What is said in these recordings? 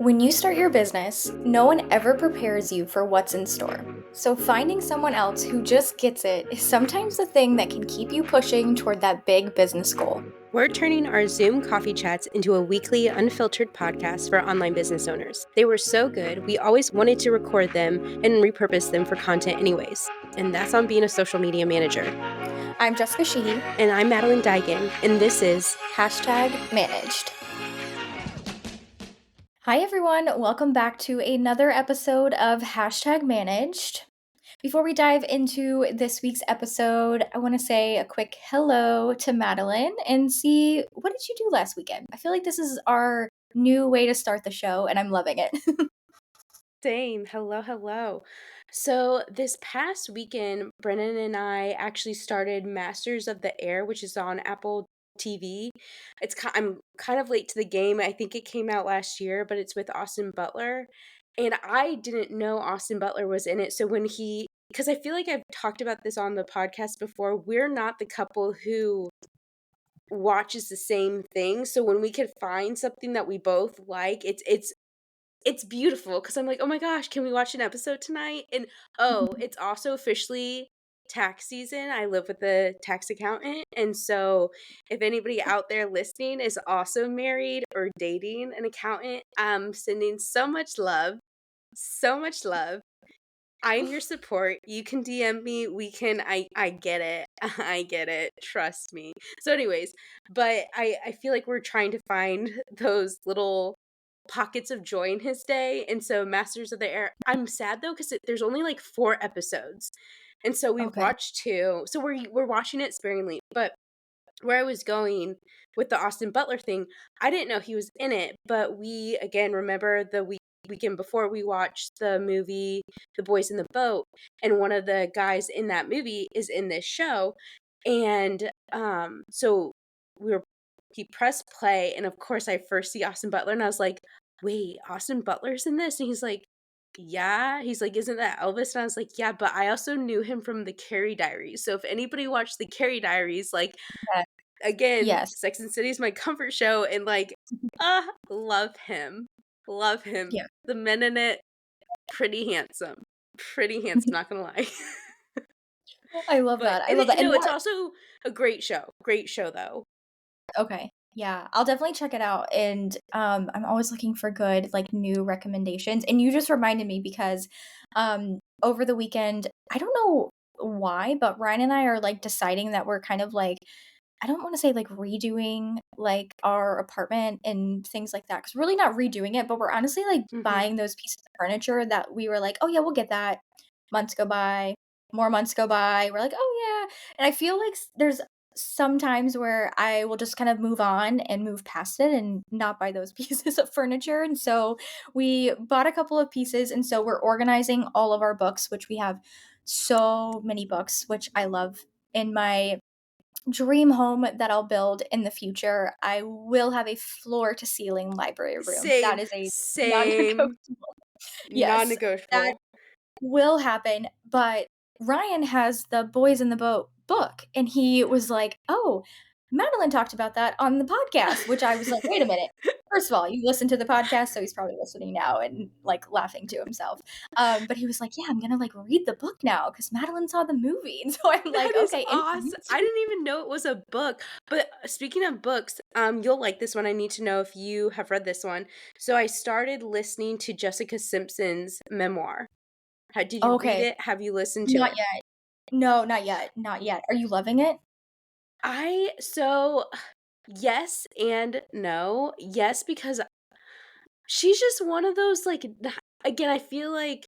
When you start your business, no one ever prepares you for what's in store. So, finding someone else who just gets it is sometimes the thing that can keep you pushing toward that big business goal. We're turning our Zoom coffee chats into a weekly, unfiltered podcast for online business owners. They were so good, we always wanted to record them and repurpose them for content, anyways. And that's on being a social media manager. I'm Jessica Sheehy. And I'm Madeleine Digan, and this is #managed. Hi, everyone. Welcome back to another episode of #managed. Before we dive into this week's episode, I want to say a quick hello to Madeleine and see, what did you do last weekend? I feel like this is our new way to start the show, and I'm loving it. Same. Hello. So this past weekend, Brennan and I actually started Masters of the Air, which is on Apple TV. I'm kind of late to the game. I think it came out last year, but it's with Austin Butler. And I didn't know Austin Butler was in it. So because I feel like I've talked about this on the podcast before, we're not the couple who watches the same thing. So when we could find something that we both like, it's beautiful because I'm like, oh my gosh, can we watch an episode tonight? And it's also officially tax season. I live with a tax accountant. And so if anybody out there listening is also married or dating an accountant, I'm sending so much love. So much love. I'm your support. You can DM me. I get it. I get it. Trust me. So anyways, but I feel like we're trying to find those little pockets of joy in his day. And so Masters of the Air, I'm sad though because there's only like 4 episodes. And so we've Okay. watched 2. So we're watching it sparingly. But where I was going with the Austin Butler thing, I didn't know he was in it, but we again remember the weekend before we watched the movie The Boys in the Boat, and one of the guys in that movie is in this show. And so we were he pressed play, and of course I first see Austin Butler and I was like, wait, Austin Butler's in this? And he's like, yeah. He's like, isn't that Elvis? And I was like, yeah, but I also knew him from the Carrie Diaries. So if anybody watched the Carrie Diaries, like, Yeah. again, Yes. Sex and City is my comfort show, and like, love him. Love him. Yeah. The men in it, pretty handsome. Pretty handsome, not gonna lie. I love But that. I love that. And it's also a great show. Great show though. okay. Yeah, I'll definitely check it out. And I'm always looking for good, like, new recommendations. And you just reminded me because over the weekend, I don't know why, but Ryan and I are like deciding that we're kind of like, I don't want to say like redoing like our apartment and things like that. Cause really not redoing it, but we're honestly like Mhm. buying those pieces of furniture that we were like, oh yeah, we'll get that. Months go by, more months go by. We're like, oh yeah. And I feel like there's sometimes where I will just kind of move on and move past it and not buy those pieces of furniture. And so we bought a couple of pieces. And so we're organizing all of our books, which we have so many books, which I love. In my dream home that I'll build in the future, I will have a floor to ceiling library room. That Same. is a non-negotiable. Same. Yes, that Non-negotiable. will happen, but Ryan has the Boys in the Boat book, and he was like, "Oh, Madeline talked about that on the podcast," which I was like, "Wait a minute. First of all, you listen to the podcast," so he's probably listening now and, like, laughing to himself. But he was like, "Yeah, I'm gonna, like, read the book now because Madeline saw the movie," and so I'm like, That is "Okay, awesome. introduce I me." didn't even know it was a book. But speaking of books, you'll like this one. I need to know if you have read this one. So I started listening to Jessica Simpson's memoir. Did you read Okay, it? Have you listened to not it? yet. No, not yet, not yet. Are you loving it? So yes and no. Yes, because she's just one of those like again, I feel like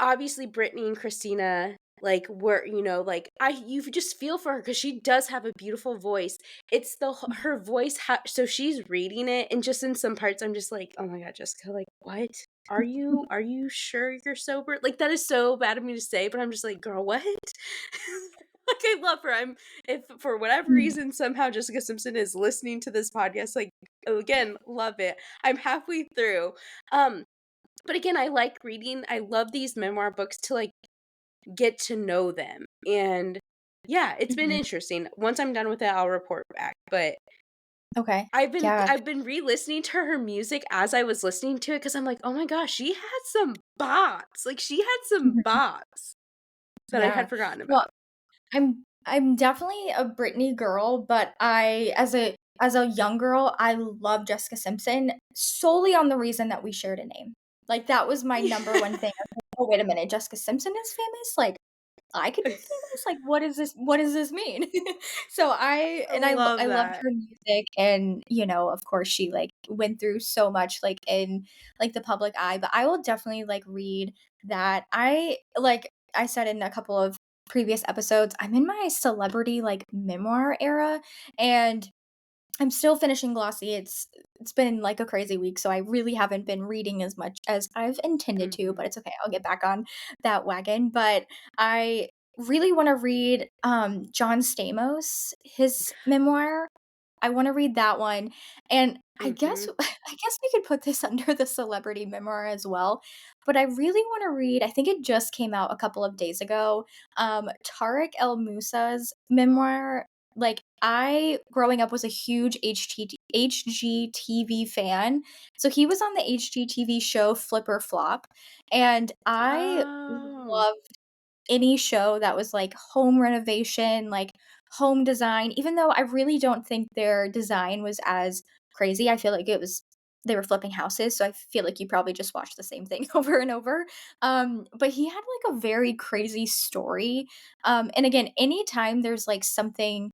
obviously Brittany and Christina like were like I you just feel for her because she does have a beautiful voice. It's her voice so she's reading it, and just in some parts I'm just like, oh my god, Jessica, like, what are you sure you're sober? Like, that is so bad of me to say, but I'm just like, girl, what? Like, I love her. If for whatever Mm, reason somehow Jessica Simpson is listening to this podcast, like, again, love it. I'm halfway through. um but again, I like reading. I love these memoir books to like get to know them. And yeah, it's been mhm. interesting. Once I'm done with it, I'll report back. But Okay. I've been Yeah. I've been re-listening to her music as I was listening to it because 'cause I'm like, "Oh my gosh, she had some bops." Like, she had some Mhm. bops that I Yeah. had forgotten Well, about. I'm definitely a Britney girl, but I as a young girl, I love Jessica Simpson solely on the reason that we shared a name. Like, that was my number one thing. I was like, "Oh, wait a minute, Jessica Simpson is famous? Like, I could be famous? Like, what does this mean?" So I love I loved that. her music and, of course, she, like, went through so much, like, in, like, the public eye, but I will definitely, like, read that. Like I said in a couple of previous episodes, I'm in my celebrity, like, memoir era, and I'm still finishing Glossy. It's been, like, a crazy week, so I really haven't been reading as much as I've intended to, but Mhm. it's okay, I'll get back on that wagon, but I really wanna read, John Stamos, his memoir. I wanna read that one, and I guess Mhm. I guess we could put this under the celebrity memoir as well, but I really wanna read I think it just came out a couple of days ago, Tariq El Musa's memoir. Like, I, growing up, was a huge HGTV fan, so he was on the HGTV show Flip or Flop, and I Oh. love any show that was, like, home renovation, like, home design, even though I really don't think their design was as crazy, I feel like it was they were flipping houses, so I feel like you probably just watched the same thing over and over, but he had, like, a very crazy story, and again, anytime there's, like, something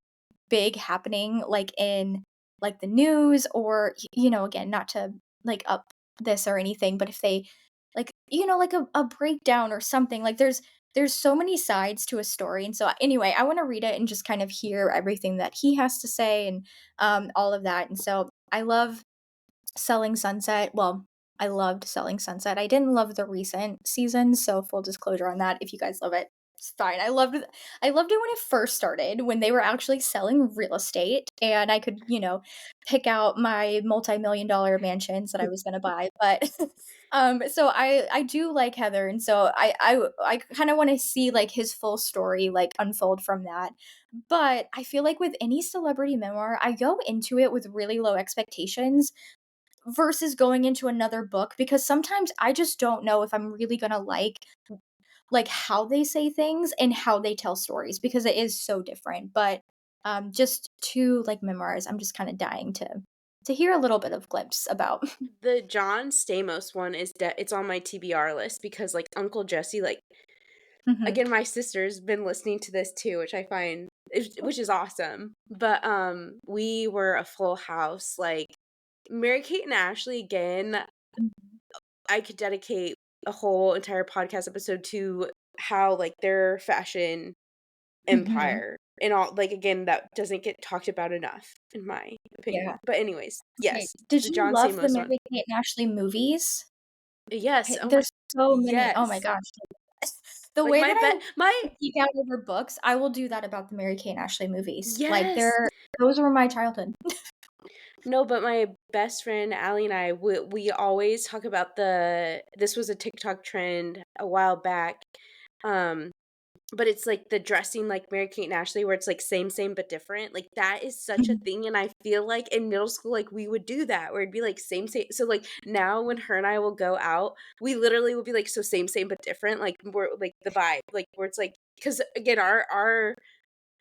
big happening, like, in, like, the news or, again, not to, like, up this or anything, but if they like, like a breakdown or something, like, there's so many sides to a story, and so, anyway, I wanna read it and just kind of hear everything that he has to say and, all of that, and so I love Selling Sunset. Well, I loved Selling Sunset. I didn't love the recent seasons, so full disclosure on that. If you guys love it, it's fine. I loved it when it first started, when they were actually selling real estate and I could, pick out my multi-million dollar mansions that I was gonna buy. But so I do like Heather, and so I kind of want to see like his full story like unfold from that. But I feel like with any celebrity memoir, I go into it with really low expectations versus going into another book because sometimes I just don't know if I'm really gonna like how they say things and how they tell stories because it is so different. But just to like memoirs, I'm just kind of dying to hear a little bit of glimpse about. The John Stamos one is it's on my TBR list because, like, Uncle Jesse, like Mhm. again, my sister's been listening to this too, which I find which is awesome. But, we were a full house, like, Mary-Kate and Ashley, again, Mhm. I could dedicate a whole entire podcast episode to how, like, their fashion Mhm. empire and all like, again, that doesn't get talked about enough, in my opinion. Yeah. But anyways, Okay. yes, Did the you John love the Stamos one. Mary-Kate and Ashley movies? Yes, oh my There's so many. Oh my yes. gosh. The Like, way my that I my geek out over books, I will do that about the Mary-Kate and Ashley movies. Like, yes. those were my childhood. No, but my best friend Allie and I, we always talk about this was a TikTok trend a while back, um, but it's like the dressing like Mary-Kate and Ashley where it's like same, but different. Like, that is such a Mhm. thing, and I feel like in middle school, like, we would do that where it'd be like same. So, like, now when her and I will go out, we literally will be like, "So same, but different." Like, we're like the vibe, like, where it's like because again, our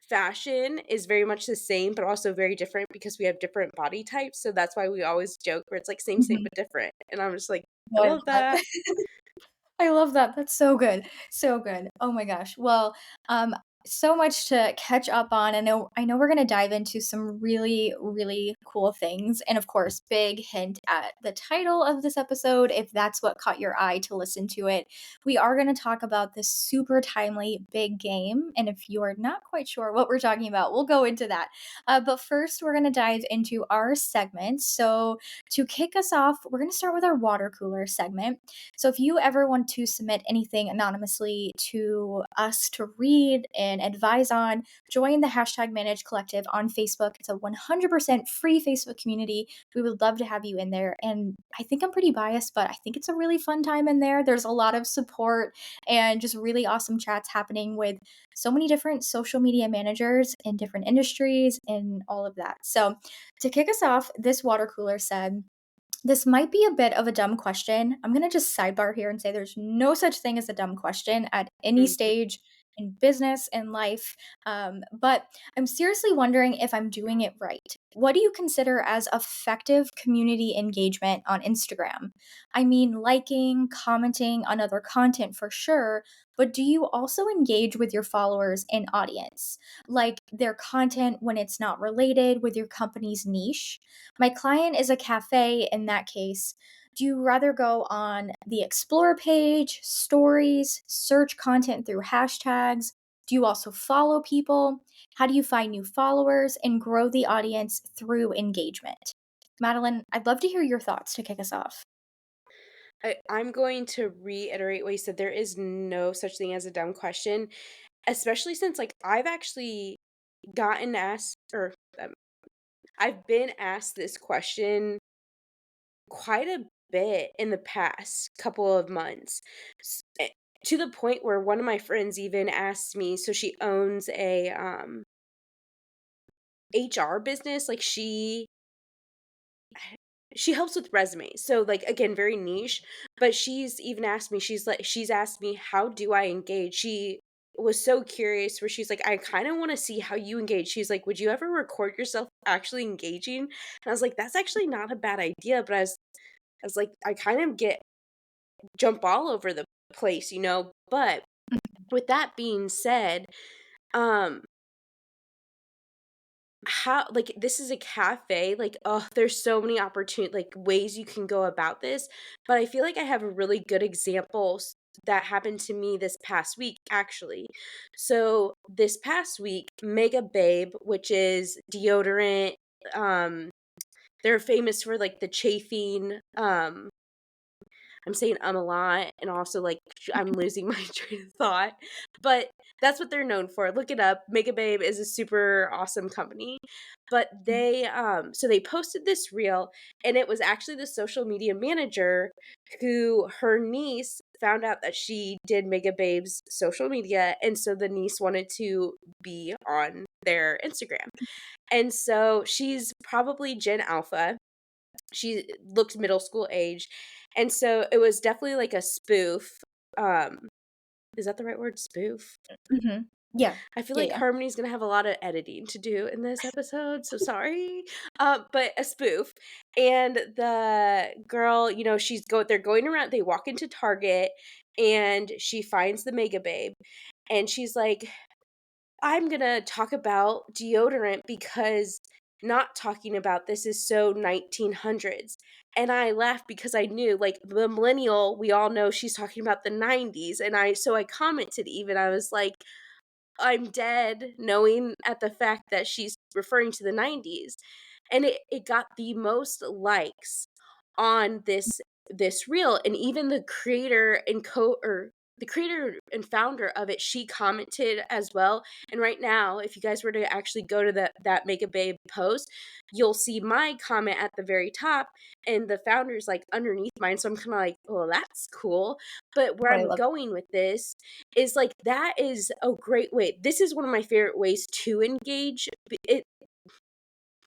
fashion is very much the same, but also very different because we have different body types, so that's why we always joke where it's like same, Mhm. but different, and I'm just like, Oh, "I I love love that. that." I love that. That's so good. So good. Oh my gosh. Well, um, so much to catch up on. I know we're gonna dive into some really, really cool things. And of course, big hint at the title of this episode, if that's what caught your eye to listen to it. We are gonna talk about this super timely big game. And if you are not quite sure what we're talking about, we'll go into that. But first, we're gonna dive into our segments. So to kick us off, we're gonna start with our water cooler segment. So if you ever want to submit anything anonymously to us to read in can advise on, join the hashtag Manage Collective on Facebook. It's a 100% free Facebook community. We would love to have you in there. And I think I'm pretty biased, but I think it's a really fun time in there. There's a lot of support and just really awesome chats happening with so many different social media managers in different industries and all of that. So, to kick us off, this water cooler said, this might be a bit of a dumb question. I'm going to just sidebar here and say there's no such thing as a dumb question at any Mhm. stage in business and life. But I'm seriously wondering if I'm doing it right. What do you consider as effective community engagement on Instagram? I mean, liking, commenting on other content for sure, but do you also engage with your followers and audience? Like their content when it's not related with your company's niche? My client is a cafe in that case. Do you rather go on the explore page, stories, search content through hashtags? Do you also follow people? How do you find new followers and grow the audience through engagement? Madeline, I'd love to hear your thoughts to kick us off. I'm going to reiterate what you said. There is no such thing as a dumb question, especially since like I've actually gotten asked or I've been asked this question quite a bit in the past couple of months. To the point where one of my friends even asked me, so she owns a HR business, like she helps with resumes. So like again, very niche, but she's even asked me, she's asked me, how do I engage? She was so curious where she's like, I kind of want to see how you engage. She's like, would you ever record yourself actually engaging? And I was like, that's actually not a bad idea. But I was like, I kind of get jump all over the place, you know? But with that being said, um, how like this is a cafe, like, oh, there's so many opportunity like ways you can go about this. But I feel like I have a really good examples that happened to me this past week, actually. So this past week, Mega Babe, which is deodorant, um, they're famous for like the chafing, I'm saying a lot and also like I'm losing my train of thought, but that's what they're known for. Look it up. Mega Babe is a super awesome company. But so they posted this reel and it was actually the social media manager who her niece found out that she did Mega Babe's social media, and so the niece wanted to be on their Instagram. And so she's probably Gen Alpha, she looked middle school age, and so it was definitely like a spoof, um, is that the right word? Spoof? Mhm. Yeah. I feel Yeah, like yeah. Harmony's gonna have a lot of editing to do in this episode, so sorry. But a spoof, and the girl, you know, they're going around, they walk into Target, and she finds the Mega Babe, and she's like, I'm gonna talk about deodorant because not talking about this is so 1900s. And I laughed because I knew, like, the millennial, we all know she's talking about the 90s. And I commented even, I was like, I'm dead knowing at the fact that she's referring to the 90s. And it got the most likes on this reel, and even the creator and co or the creator and founder of it, she commented as well. And right now, if you guys were to actually go to that Make a Babe post, you'll see my comment at the very top and the founder's like underneath mine. So I'm kind of like, oh, that's cool. But where Oh, I I'm love going with this is like that is a great way. This is one of my favorite ways to engage it,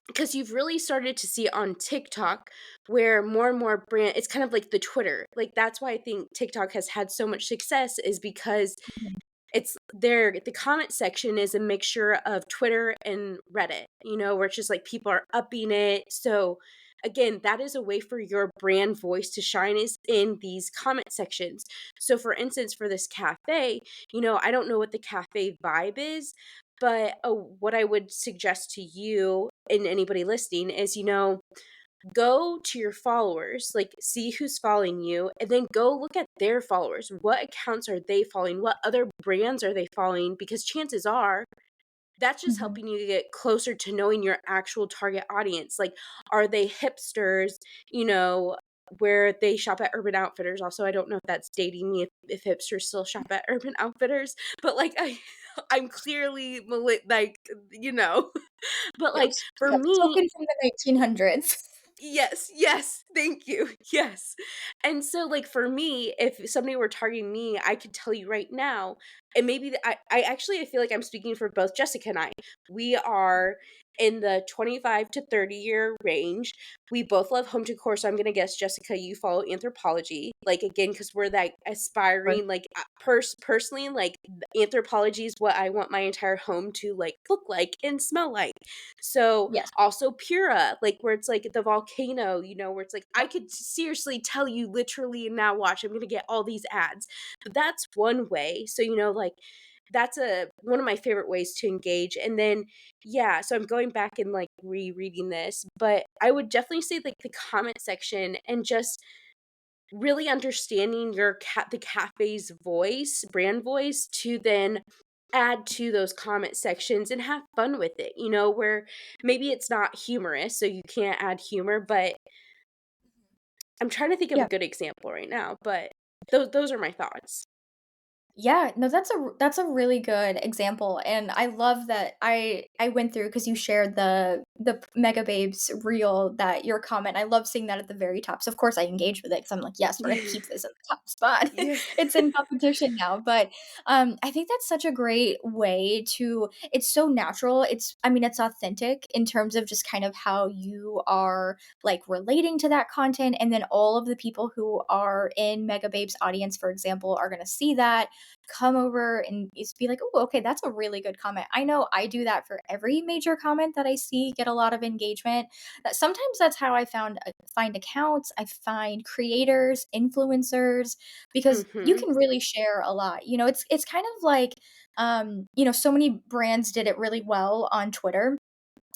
because you've really started to see on TikTok where more and more brand, it's kind of like the Twitter. Like that's why I think TikTok has had so much success, is because Mhm. it's there, the comment section is a mixture of Twitter and Reddit, you know, where it's just like people are upping it. So again, that is a way for your brand voice to shine, is in these comment sections. So for instance, for this cafe, you know, I don't know what the cafe vibe is, but what I would suggest to you and anybody listening is, you know, go to your followers, like see who's following you, and then go look at their followers. What accounts are they following? What other brands are they following? Because chances are that's just Mhm. helping you get closer to knowing your actual target audience. Like, are they hipsters, you know, where they shop at Urban Outfitters? Also, I don't know if that's dating me if hipsters still shop at Urban Outfitters, but like, I'm clearly like, you know, but, Yep. like, for Yep, me token from the 1900s. yes, yes, thank you, yes. And so, like, for me, if somebody were targeting me, I could tell you right now, and maybe I actually I feel like I'm speaking for both Jessica and I. We are in the 25 to 30-year range. We both love home decor, so I'm gonna guess, Jessica, you follow Anthropology, like, again, because 'cause we're, that Or aspiring, like, personally, like, Anthropology is what I want my entire home to, like, look like and smell like. So, yes. also Pura, like, where it's, like, the volcano, where it's, like, I Yep. could seriously tell you literally, and now watch, I'm gonna get all these ads. But that's one way. So, like, that's a one of my favorite ways to engage, and then, yeah, so I'm going back and, like, rereading this, but I would definitely say, like, the comment section and just really understanding the cafe's voice, brand voice, to then add to those comment sections and have fun with it, where maybe it's not humorous, so you can't add humor, but I'm trying to think of a Yeah. good example right now, but those are my thoughts. Yeah, no, that's a really good example, and I love that I went through because you shared the Mega Babes reel, that your comment, I love seeing that at the very top, so of course I engaged with it because 'cause I'm like, "Yes, we're gonna keep this in the top spot." Yeah. It's in competition now, but, I think that's such a great way to, it's so natural, I mean, it's authentic in terms of just kind of how you are, like, relating to that content, and then all of the people who are in Mega Babes' audience, for example, are gonna see that, come over and just be like, "Oh, okay, that's a really good comment." I know I do that for every major comment that I see get a lot of engagement. That sometimes that's how I find accounts, I find creators, influencers, because you Mhm. can really share a lot. It's kind of like, so many brands did it really well on Twitter,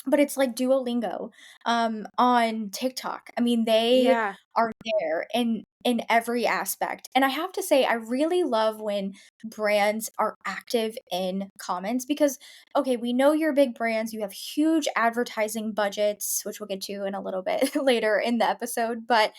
but it's like Duolingo, on TikTok. I mean, they Yeah. are there in every aspect, and I have to say, I really love when brands are active in comments because, okay, we know you're big brands, you have huge advertising budgets, which we'll get to in a little bit later in the episode, but,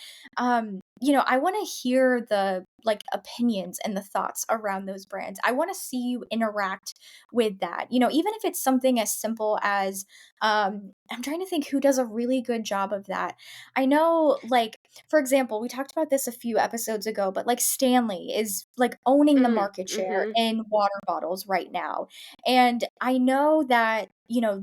I wanna hear the, like, opinions and the thoughts around those brands. I wanna see you interact with that, even if it's something as simple as, I'm trying to think who does a really good job of that. I know, like, for example, we talked about this a few episodes ago, but like Stanley is like owning the market share Mhm. in water bottles right now. And I know that,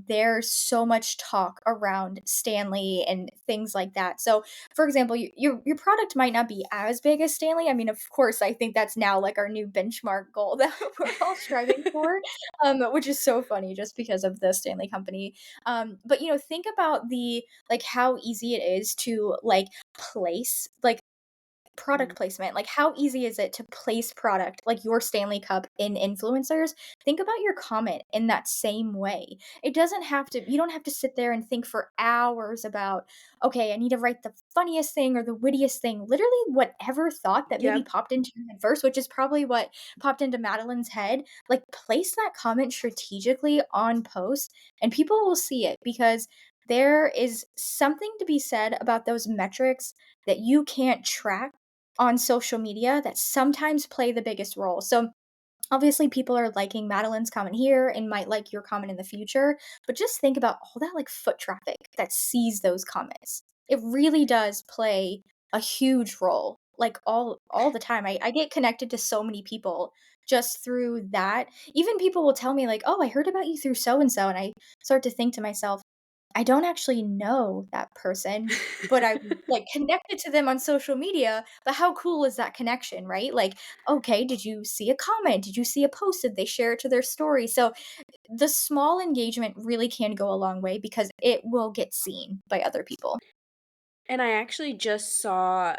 there's so much talk around Stanley and things like that. So, for example, your product might not be as big as Stanley. I mean, of course, I think that's now like our new benchmark goal that we're all striving for, which is so funny just because of the Stanley company. But think about the, like, how easy it is to, like, place, like, Mhm. product placement. Like, how easy is it to place product like your Stanley Cup in influencers? Think about your comment in that same way. You don't have to sit there and think for hours about, okay, I need to write the funniest thing or the wittiest thing. Literally, whatever thought that maybe Yep. popped into your head first, which is probably what popped into Madeline's head, like, place that comment strategically on post and people will see it because there is something to be said about those metrics that you can't track on social media that sometimes play the biggest role. So, obviously, people are liking Madeline's comment here and might like your comment in the future, but just think about all that, like, foot traffic that sees those comments. It really does play a huge role, like, all the time. I get connected to so many people just through that. Even people will tell me like, "Oh, I heard about you through so and so," and I start to think to myself, I don't actually know that person, but I'm, like, connected to them on social media, but how cool is that connection, right? Like, okay, did you see a comment? Did you see a post? Did they share it to their story? So, the small engagement really can go a long way because it will get seen by other people. And I actually just saw,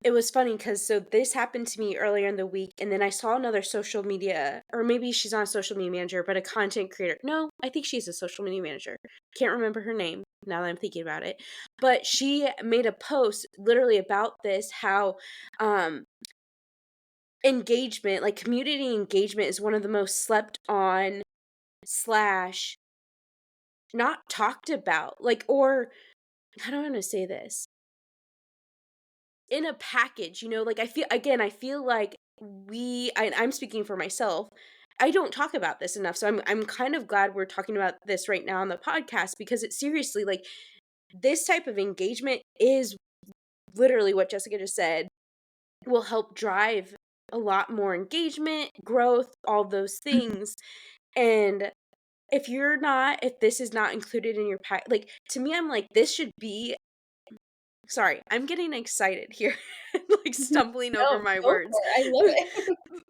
it was funny because so this happened to me earlier in the week, and then I saw another social media, or maybe she's not a social media manager, but a content creator. No, I think she's a social media manager. Can't remember her name now that I'm thinking about it. But she made a post literally about this, how um engagement, like community engagement, is one of the most slept on slash not talked about. Like, or how do I want to say this? In a package, like, I feel like I'm speaking for myself, I don't talk about this enough, so I'm kind of glad we're talking about this right now on the podcast because it's seriously, like, this type of engagement is literally what Jessica just said, will help drive a lot more engagement, growth, all those Mhm. things, and if this is not included in your pack, like, to me, I'm like, this should be sorry, I'm getting excited here, like, stumbling over No, my go words. for it, I love it.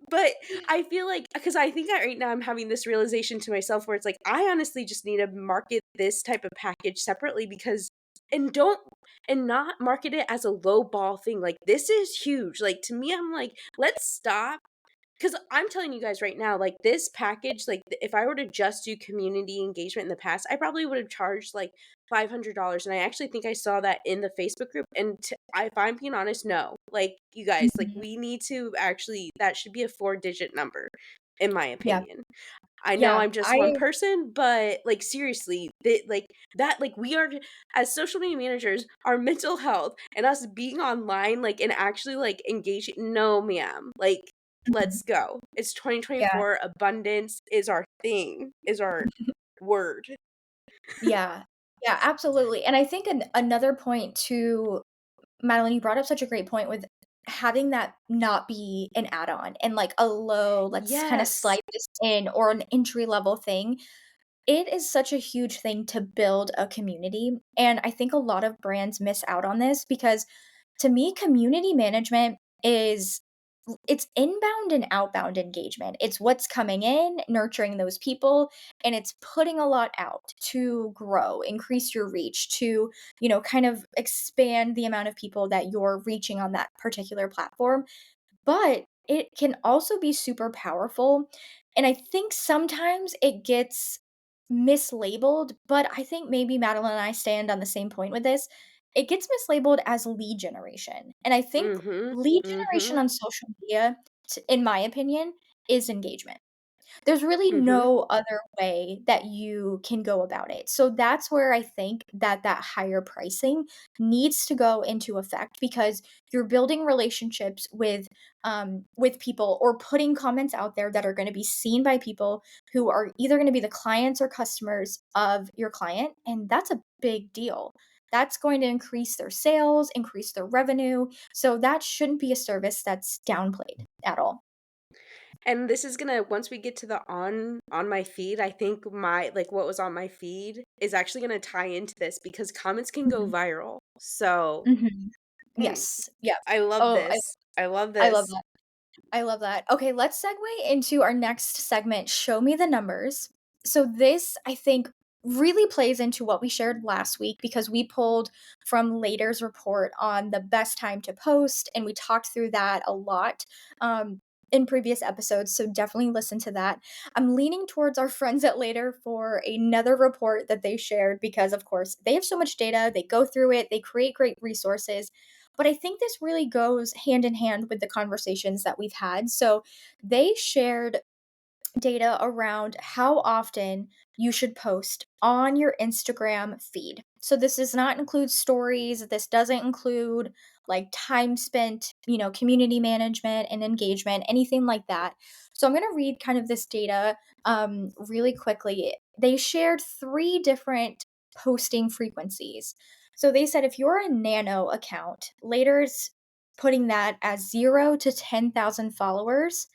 But I feel like because I think that right now I'm having this realization to myself where it's like, I honestly just need to market this type of package separately because and don't and not market it as a low ball thing, like, this is huge, like, to me, I'm like, "Let's stop." 'Cause I'm telling you guys right now, like, this package, like, if I were to just do community engagement in the past, I probably would have charged, like, $500, and I actually think I saw that in the Facebook group, and if I'm being honest, no. Like, you guys, like, Mhm. we need to actually that should be a four-digit number, in my Yeah, opinion. I know yeah, I'm just one I person, but, like, seriously, we are as social media managers, our mental health and us being online, like, and actually, like, engaging no, ma'am. Like, Mhm. let's go. It's Yeah. 2024, abundance is our thing, is our word. Yeah. Yeah, absolutely, and I think another point too, Madeline, you brought up such a great point with having that not be an add-on and, like, a low, "Let's kinda Yes. slide this in," or an entry level thing. It is such a huge thing to build a community, and I think a lot of brands miss out on this because to me, community management is it's inbound and outbound engagement. It's what's coming in, nurturing those people, and it's putting a lot out to grow, increase your reach, to, kind of expand the amount of people that you're reaching on that particular platform. But it can also be super powerful, and I think sometimes it gets mislabeled, but I think maybe Madeline and I stand on the same point with this. It gets mislabeled as lead generation, and I think Mhm. lead generation Mhm. on social media, in my opinion, is engagement. There's really Mhm. no other way that you can go about it. So that's where I think that that higher pricing needs to go into effect because you're building relationships with people or putting comments out there that are going to be seen by people who are either going to be the clients or customers of your client, and that's a big deal. That's going to increase their sales, increase their revenue. So that shouldn't be a service that's downplayed at all. And this is gonna once we get to the on my feed, I think my like, what was on my feed is actually gonna tie into this because comments can go Mhm. viral. So, Mhm. mm, Yes. Yeah. I love Oh, this. I love I love this. that. I love that. Okay, let's segue into our next segment, Show Me the Numbers. So this, I think, really plays into what we shared last week because we pulled from Later's report on the best time to post, and we talked through that a lot in previous episodes. So definitely listen to that. I'm leaning towards our friends at Later for another report that they shared because, of course, they have so much data. They go through it. They create great resources. But I think this really goes hand in hand with the conversations that we've had. So they shared data around how often you should post on your Instagram feed. So this does not include stories, this doesn't include like time spent, community management and engagement, anything like that. So I'm going to read kind of this data really quickly. They shared three different posting frequencies. So they said if you're a nano account, later's putting that as 0 to 10,000 followers,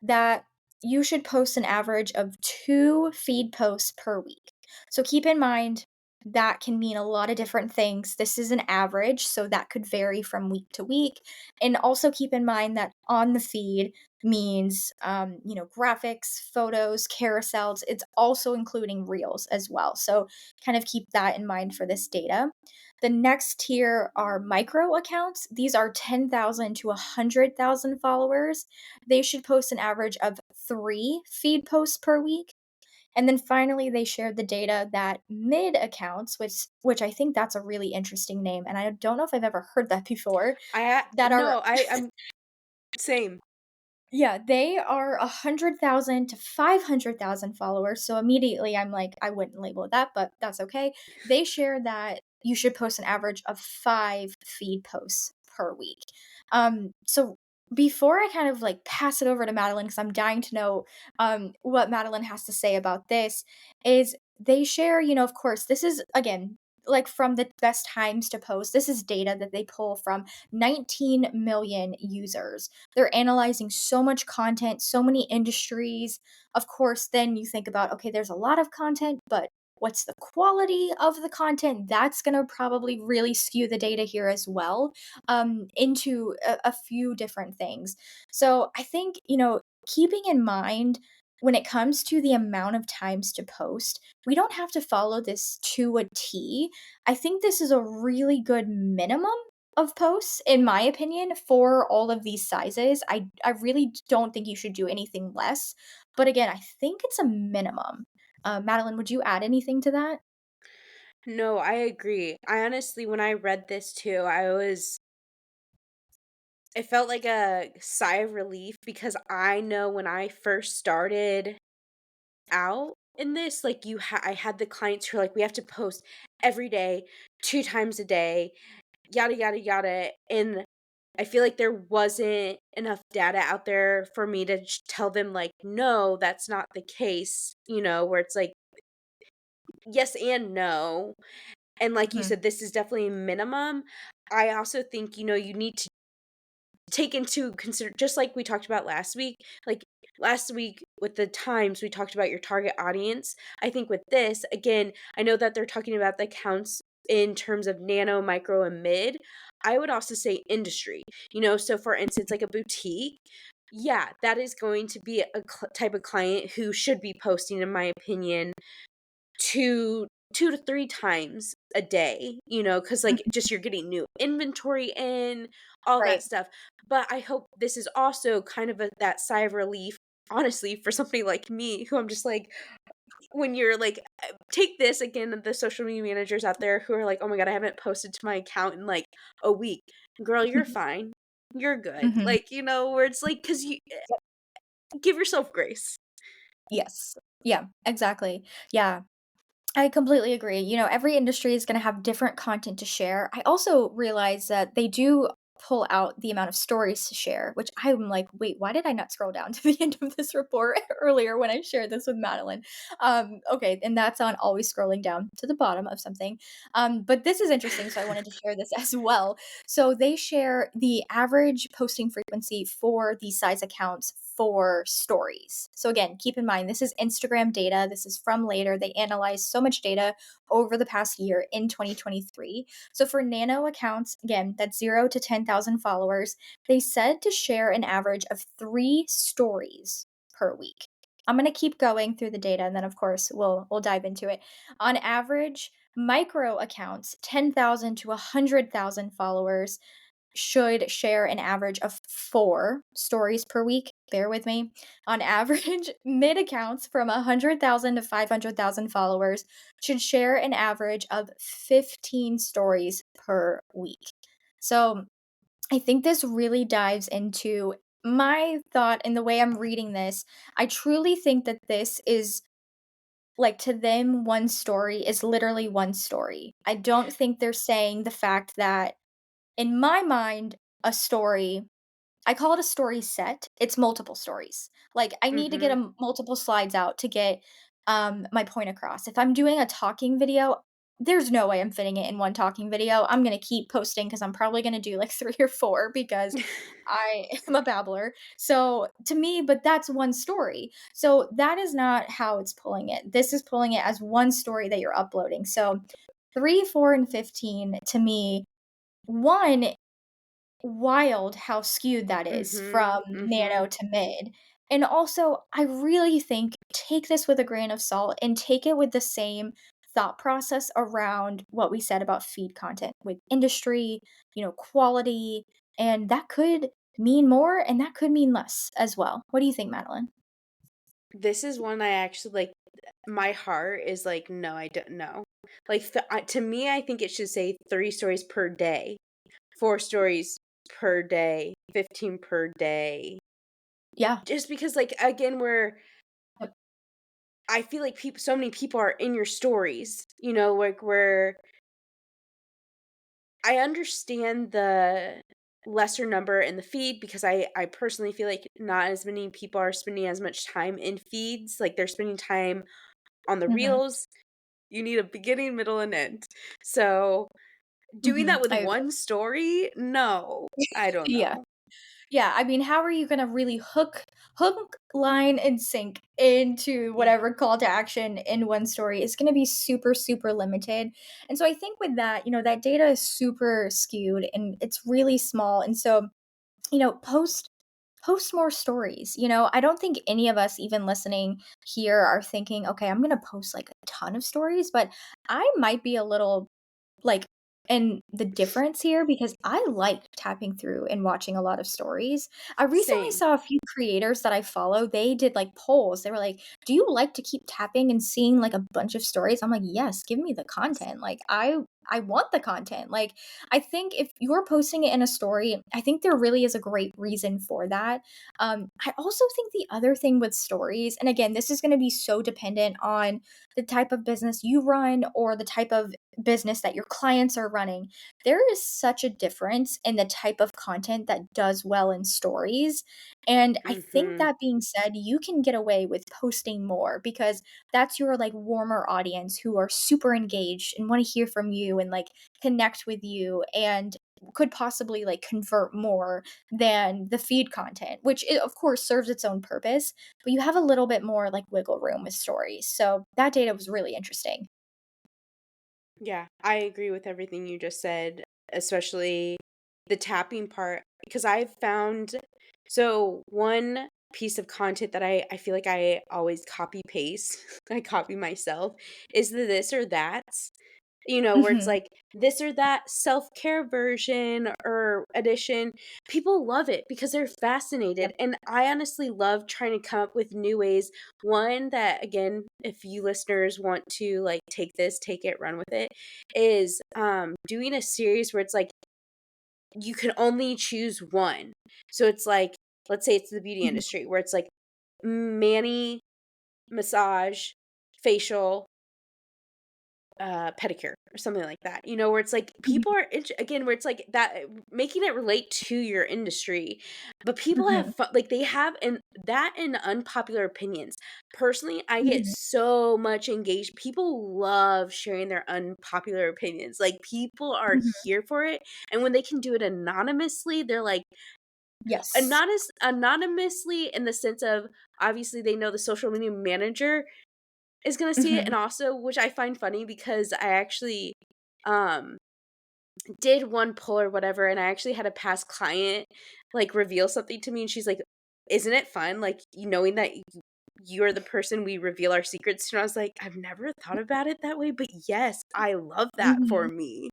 that you should post an average of 2 feed posts per week. So keep in mind that can mean a lot of different things. This is an average, so that could vary from week to week. And also keep in mind that on the feed means, graphics, photos, carousels. It's also including reels as well. So kind of keep that in mind for this data. The next tier are micro accounts. These are 10,000 to 100,000 followers. They should post an average of 3 feed posts per week. And then finally, they shared the data that mid accounts, which I think that's a really interesting name, and I don't know if I've ever heard that before, that are No, I'm same. yeah, they are 100,000 to 500,000 followers. So immediately I'm like, I wouldn't label it that, but that's okay. They share that you should post an average of 5 feed posts per week. So before I kind of like pass it over to Madeline, because I'm dying to know what Madeline has to say about this, is they share, of course, this is again like from the best times to post. This is data that they pull from 19 million users. They're analyzing so much content, so many industries. Of course, then you think about, okay, there's a lot of content, but what's the quality of the content? That's going to probably really skew the data here as well, into a few different things. So I think, keeping in mind when it comes to the amount of times to post, we don't have to follow this to a T. I think this is a really good minimum of posts, in my opinion, for all of these sizes. I really don't think you should do anything less. But again, I think it's a minimum. Madeline, would you add anything to that? No, I agree. I honestly, when I read this too, it felt like a sigh of relief because I know when I first started out in this, like I had the clients who are like, we have to post every day, 2 times a day, yada, yada, yada. And I feel like there wasn't enough data out there for me to tell them, like, no, that's not the case, where it's like, yes and no. And like you Mhm. said, this is definitely a minimum. I also think, you need to take into consider, just like we talked about last week, like last week with the times we talked about your target audience. I think with this, again, I know that they're talking about the accounts in terms of nano, micro, and mid. I would also say industry, so for instance, like a boutique, yeah, that is going to be a type of client who should be posting, in my opinion, 2 to 3 times a day, because like, Mhm. just you're getting new inventory in, all that Right. stuff. But I hope this is also kind of that sigh of relief, honestly, for somebody like me who I'm just like, when you're like, take this again, the social media managers out there who are like, "Oh my god, I haven't posted to my account in like a week." Girl, you're fine. You're good. Mhm. Like, where it's like, 'cause you give yourself grace. Yes. Yeah, exactly. Yeah. I completely agree. Every industry is going to have different content to share. I also realize that they do pull out the amount of stories to share, which I'm like, wait, why did I not scroll down to the end of this report earlier when I shared this with Madeline? Okay, and that's on always scrolling down to the bottom of something. But this is interesting, so I wanted to share this as well. So they share the average posting frequency for these size accounts for stories. So again, keep in mind this is Instagram data. This is from later. They analyzed so much data over the past year in 2023. So for nano accounts, again, that's 0 to 10,000 followers, they said to share an average of 3 stories per week. I'm going to keep going through the data and then of course we'll dive into it. On average, micro accounts, 10,000 to 100,000 followers, should share an average of 4 stories per week. Bear with me. On average, mid accounts from 100,000 to 500,000 followers should share an average of 15 stories per week. So, I think this really dives into my thought and the way I'm reading this. I truly think that this is like to them, one story is literally one story. I don't think they're saying the fact that in my mind, a story, I call it a story set. It's multiple stories. Like I need to get Mhm. multiple slides out to get my point across. If I'm doing a talking video, there's no way I'm fitting it in one talking video. I'm going to keep posting cuz I'm probably going to do like 3 or 4 because I am a babbler. So to me, but that's one story. So that is not how it's pulling it. This is pulling it as one story that you're uploading. So 3, 4 and 15 to me, one, wild how skewed that is Mhm. from nano Mhm. to mid. And also, I really think take this with a grain of salt and take it with the same thought process around what we said about feed content with industry, quality, and that could mean more and that could mean less as well. What do you think, Madeline? This is one I actually like. My heart is like, no, I don't know. Like, to me, I think it should say 3 stories per day, 4 stories per day, 15 per day. Yeah. Just because, like, again, Yep. I feel like so many people are in your stories, like where I understand lesser number in the feed because I personally feel like not as many people are spending as much time in feeds, like, they're spending time on the Mhm, reels. You need a beginning, middle, and end. So, doing mhm, that with I agree. one story? No. I don't Yeah. know. Yeah, I mean, how are you gonna really hook, line, and sink into Yeah. whatever call to action in one story? It's gonna be super, super limited. And so I think with that, that data is super skewed and it's really small. And so, post more stories. I don't think any of us even listening here are thinking, okay, I'm gonna post like a ton of stories, but I might be a little like, and the difference here because I like tapping through and watching a lot of stories. I recently Same. saw a few creators that I follow, they did, like, polls. They were like, "Do you like to keep tapping and seeing, like, a bunch of stories?" I'm like, "Yes, give me the content." Like, I want the content. Like, I think if you're posting it in a story, I think there really is a great reason for that. I also think the other thing with stories, and again, this is gonna be so dependent on the type of business you run or the type of business that your clients are running, there is such a difference in the type of content that does well in stories. And I think Mhm. that being said, you can get away with posting more because that's your like warmer audience who are super engaged and want to hear from you and like connect with you and could possibly like convert more than the feed content, which of course serves its own purpose, but you have a little bit more like wiggle room with stories. So that data was really interesting. Yeah, I agree with everything you just said, especially the tapping part because I've found so one piece of content that I feel like I always copy paste, I copy myself, is the this or that's. Where it's Mhm. like this or that self-care version or edition. People love it because they're fascinated. Yep. And I honestly love trying to come up with new ways. One that again, if you listeners want to like take this, take it, run with it, is doing a series where it's like you can only choose one. So it's like, let's say it's the beauty Mhm. industry where it's like mani, massage, facial, pedicure or something like that, where it's like people Mhm. are again, where it's like that making it relate to your industry, but people have Mhm. like they have and that and unpopular opinions. Personally, I get Mhm. so much engaged. People love sharing their unpopular opinions. Like people are Mhm. here for it, and when they can do it anonymously, they're like Yes. anonymously in the sense of obviously they know the social media manager is gonna see it, and Mhm. also which I find funny because I actually, um, did one pull or whatever, and I actually had a past client, like, reveal something to me, and she's like, "Isn't it fun, like, you knowing that you're the person we reveal our secrets to?" And I was like, "I've never thought about it that way, but yes, I love that for Mhm. me."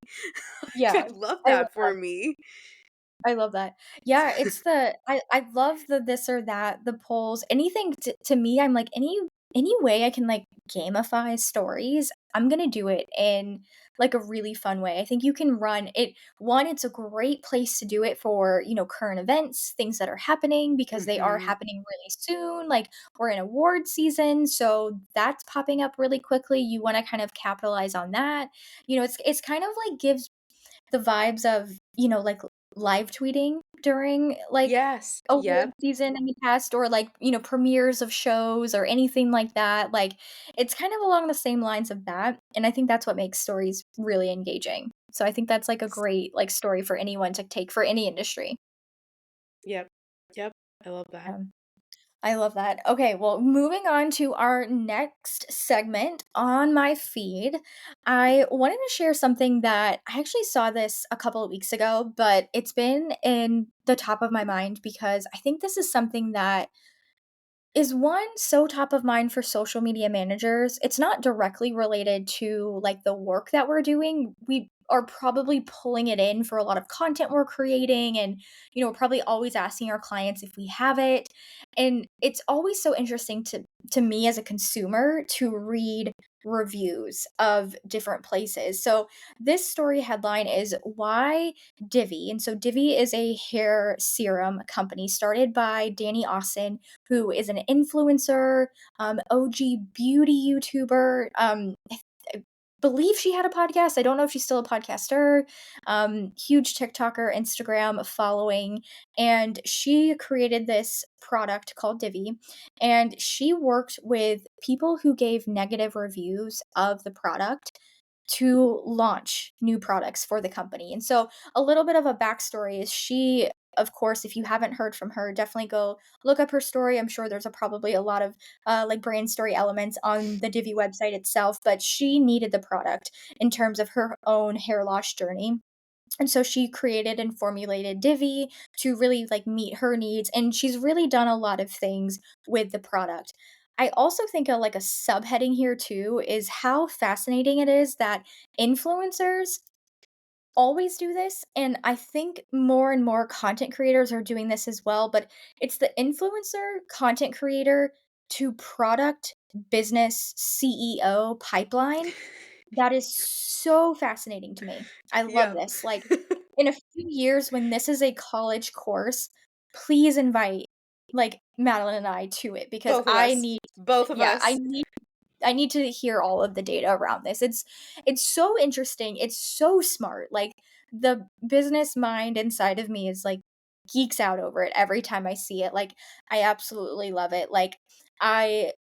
Yeah. I love I love that that. for me. I love that. Yeah, it's the I love the this or that, the polls, anything to me, I'm like, any way I can, like, gamify stories, I'm gonna do it in, like, a really fun way. I think you can run it 1, it's a great place to do it for, current events, things that are happening because they are Mhm. happening really soon, like, we're in award season, so that's popping up really quickly, you wanna kind of capitalize on that. It's kind of like gives the vibes of, like, live tweeting during, like, Yes. award Yep. season in the past or, like, premieres of shows or anything like that, like, it's kind of along the same lines of that, and I think that's what makes stories really engaging. So I think that's, like, a great, like, story for anyone to take for any industry. Yep. Yep. I love that. Um I love that. Okay, well, moving on to our next segment on my feed, I wanted to share something that I actually saw this a couple of weeks ago, but it's been in the top of my mind because I think this is something that is one so top of mind for social media managers? It's not directly related to, like, the work that we're doing. We are probably pulling it in for a lot of content we're creating and, we're probably always asking our clients if we have it. And it's always so interesting to me as a consumer to read reviews of different places. So, this story headline is why Divi. And so Divi is a hair serum company started by Danny Austin, who is an influencer, OG beauty YouTuber. believe she had a podcast. I don't know if she's still a podcaster. Huge TikToker, Instagram following, and she created this product called Divi, and she worked with people who gave negative reviews of the product to launch new products for the company. And so, a little bit of a backstory is she, of course, if you haven't heard from her, definitely go look up her story. I'm sure there's probably a lot of like brand story elements on the Divi website itself, but she needed the product in terms of her own hair loss journey. And so she created and formulated Divi to really like meet her needs. And she's really done a lot of things with the product. I also think like a subheading here too is how fascinating it is that influencers always do this, and I think more and more content creators are doing this as well, but it's the influencer content creator to product business CEO pipeline that is so fascinating to me. I love Yeah. this. Like, in a few years when this is a college course, please invite, like, Madeline and I to it because Both of us. Both of yeah, us. I need to hear all of the data around this. It's so interesting. It's so smart. Like the business mind inside of me is like geeks out over it every time I see it. Like I absolutely love it. Like I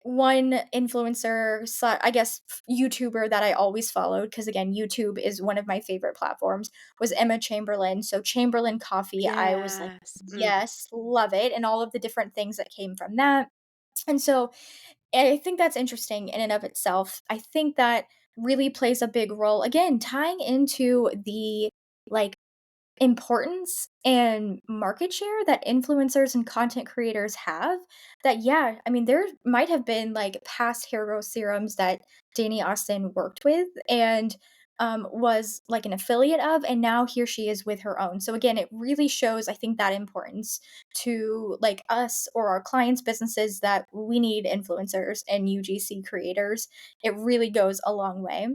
one influencer, I guess YouTuber that I always followed because again, YouTube is one of my favorite platforms was Emma Chamberlain. So Chamberlain Coffee, I was like, Yes. yes, love it, and all of the different things that came from that. And so I think that's interesting in and of itself. I think that really plays a big role, again, tying into the like importance and market share that influencers and content creators have. That, yeah, I mean, there might have been like past hair growth serums that Danny Austin worked with and was like an affiliate of, and now here she is with her own. So again, it really shows, I think, that importance to like us or our clients' businesses that we need influencers and UGC creators. It really goes a long way.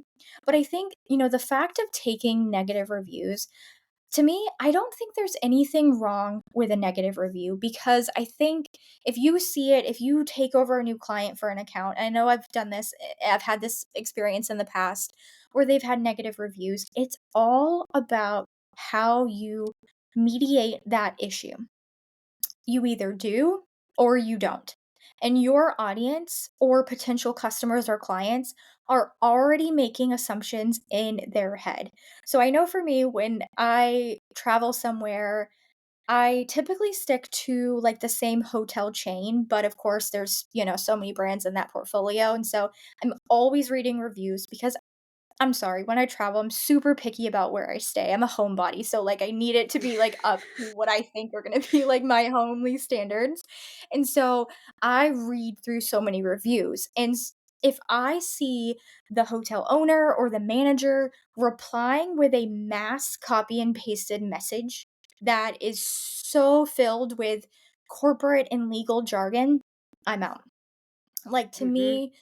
But I think, the fact of taking negative reviews, to me, I don't think there's anything wrong with a negative review because I think if you see it, if you take over a new client for an account, and I know I've done this, I've had this experience in the past where they've had negative reviews, it's all about how you mediate that issue. You either do or you don't. And your audience or potential customers or clients are already making assumptions in their head. So I know for me, when I travel somewhere, I typically stick to like the same hotel chain, but of course there's, so many brands in that portfolio. And so I'm always reading reviews because I'm sorry, when I travel, I'm super picky about where I stay. I'm a homebody, so, like, I need it to be, like, up to what I think are gonna be, like, my homely standards, and so I read through so many reviews, and if I see the hotel owner or the manager replying with a mass copy and pasted message that is so filled with corporate and legal jargon, I'm out. Like, to Mhm. me,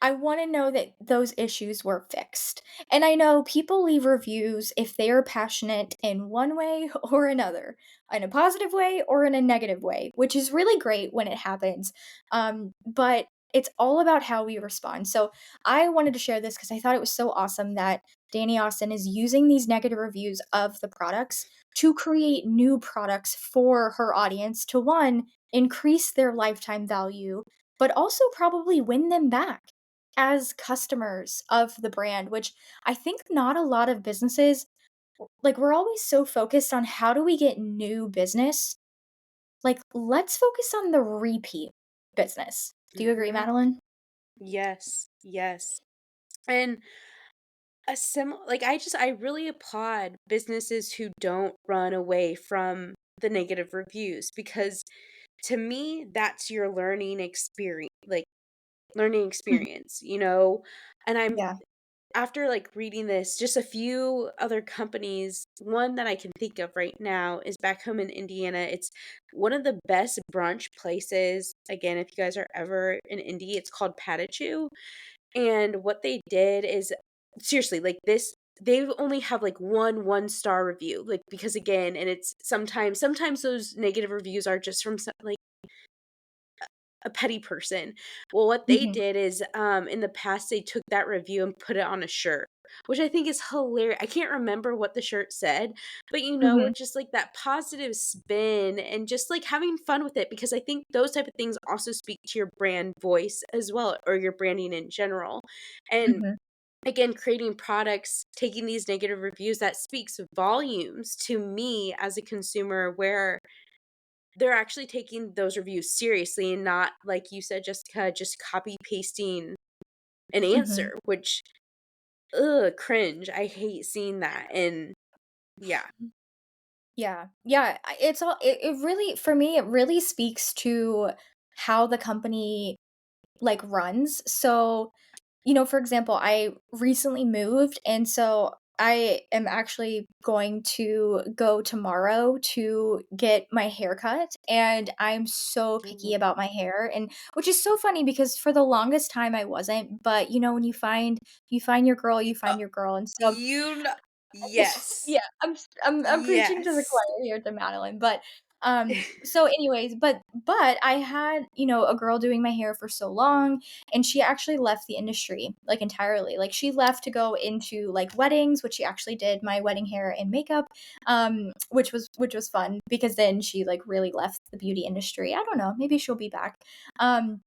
I wanna know that those issues were fixed. And I know people leave reviews if they are passionate in one way or another, in a positive way or in a negative way, which is really great when it happens. But it's all about how we respond. So I wanted to share this because I thought it was so awesome that Danny Austin is using these negative reviews of the products to create new products for her audience to one, increase their lifetime value, but also probably win them back as customers of the brand, which I think not a lot of businesses, like, we're always so focused on how do we get new business. Like, let's focus on the repeat business. Do you agree, Mhm. Madeline? Yes. Yes. And I really applaud businesses who don't run away from the negative reviews because to me that's your learning Mhm. experience. And I'm Yeah. after like reading this, just a few other companies, one that I can think of right now is back home in Indiana. It's one of the best brunch places. Again, if you guys are ever in Indy, it's called Patachu. And what they did is seriously, like this they only have like one-star review. Like because again, and it's sometimes those negative reviews are just from a petty person. Well, what they Mhm. did is, in the past, they took that review and put it on a shirt, which I think is hilarious. I can't remember what the shirt said, but, Mhm. just, like, that positive spin and just, like, having fun with it because I think those type of things also speak to your brand voice as well, or your branding in general, and Mhm. again, creating products, taking these negative reviews, that speaks volumes to me as a consumer where they're actually taking those reviews seriously and not, like you said, Jessica, just copy pasting an Mhm. answer, which, ugh, cringe. I hate seeing that. And yeah. Yeah. Yeah, it's all it really for me, it really speaks to how the company, like, runs. So, for example, I recently moved, and so I am actually going to go tomorrow to get my hair cut, and I'm so picky Ooh. about my hair, and which is so funny because for the longest time I wasn't, but, when you find your girl, you Uh, find your girl, and so you know, yes. yeah, I'm preaching to the Yes. choir here to Madeline, but, so anyways, but I had, a girl doing my hair for so long, and she actually left the industry, like, entirely, like, she left to go into, like, weddings, which she actually did my wedding hair and makeup, which was fun because then she, like, really left the beauty industry. I don't know, maybe she'll be back. Um,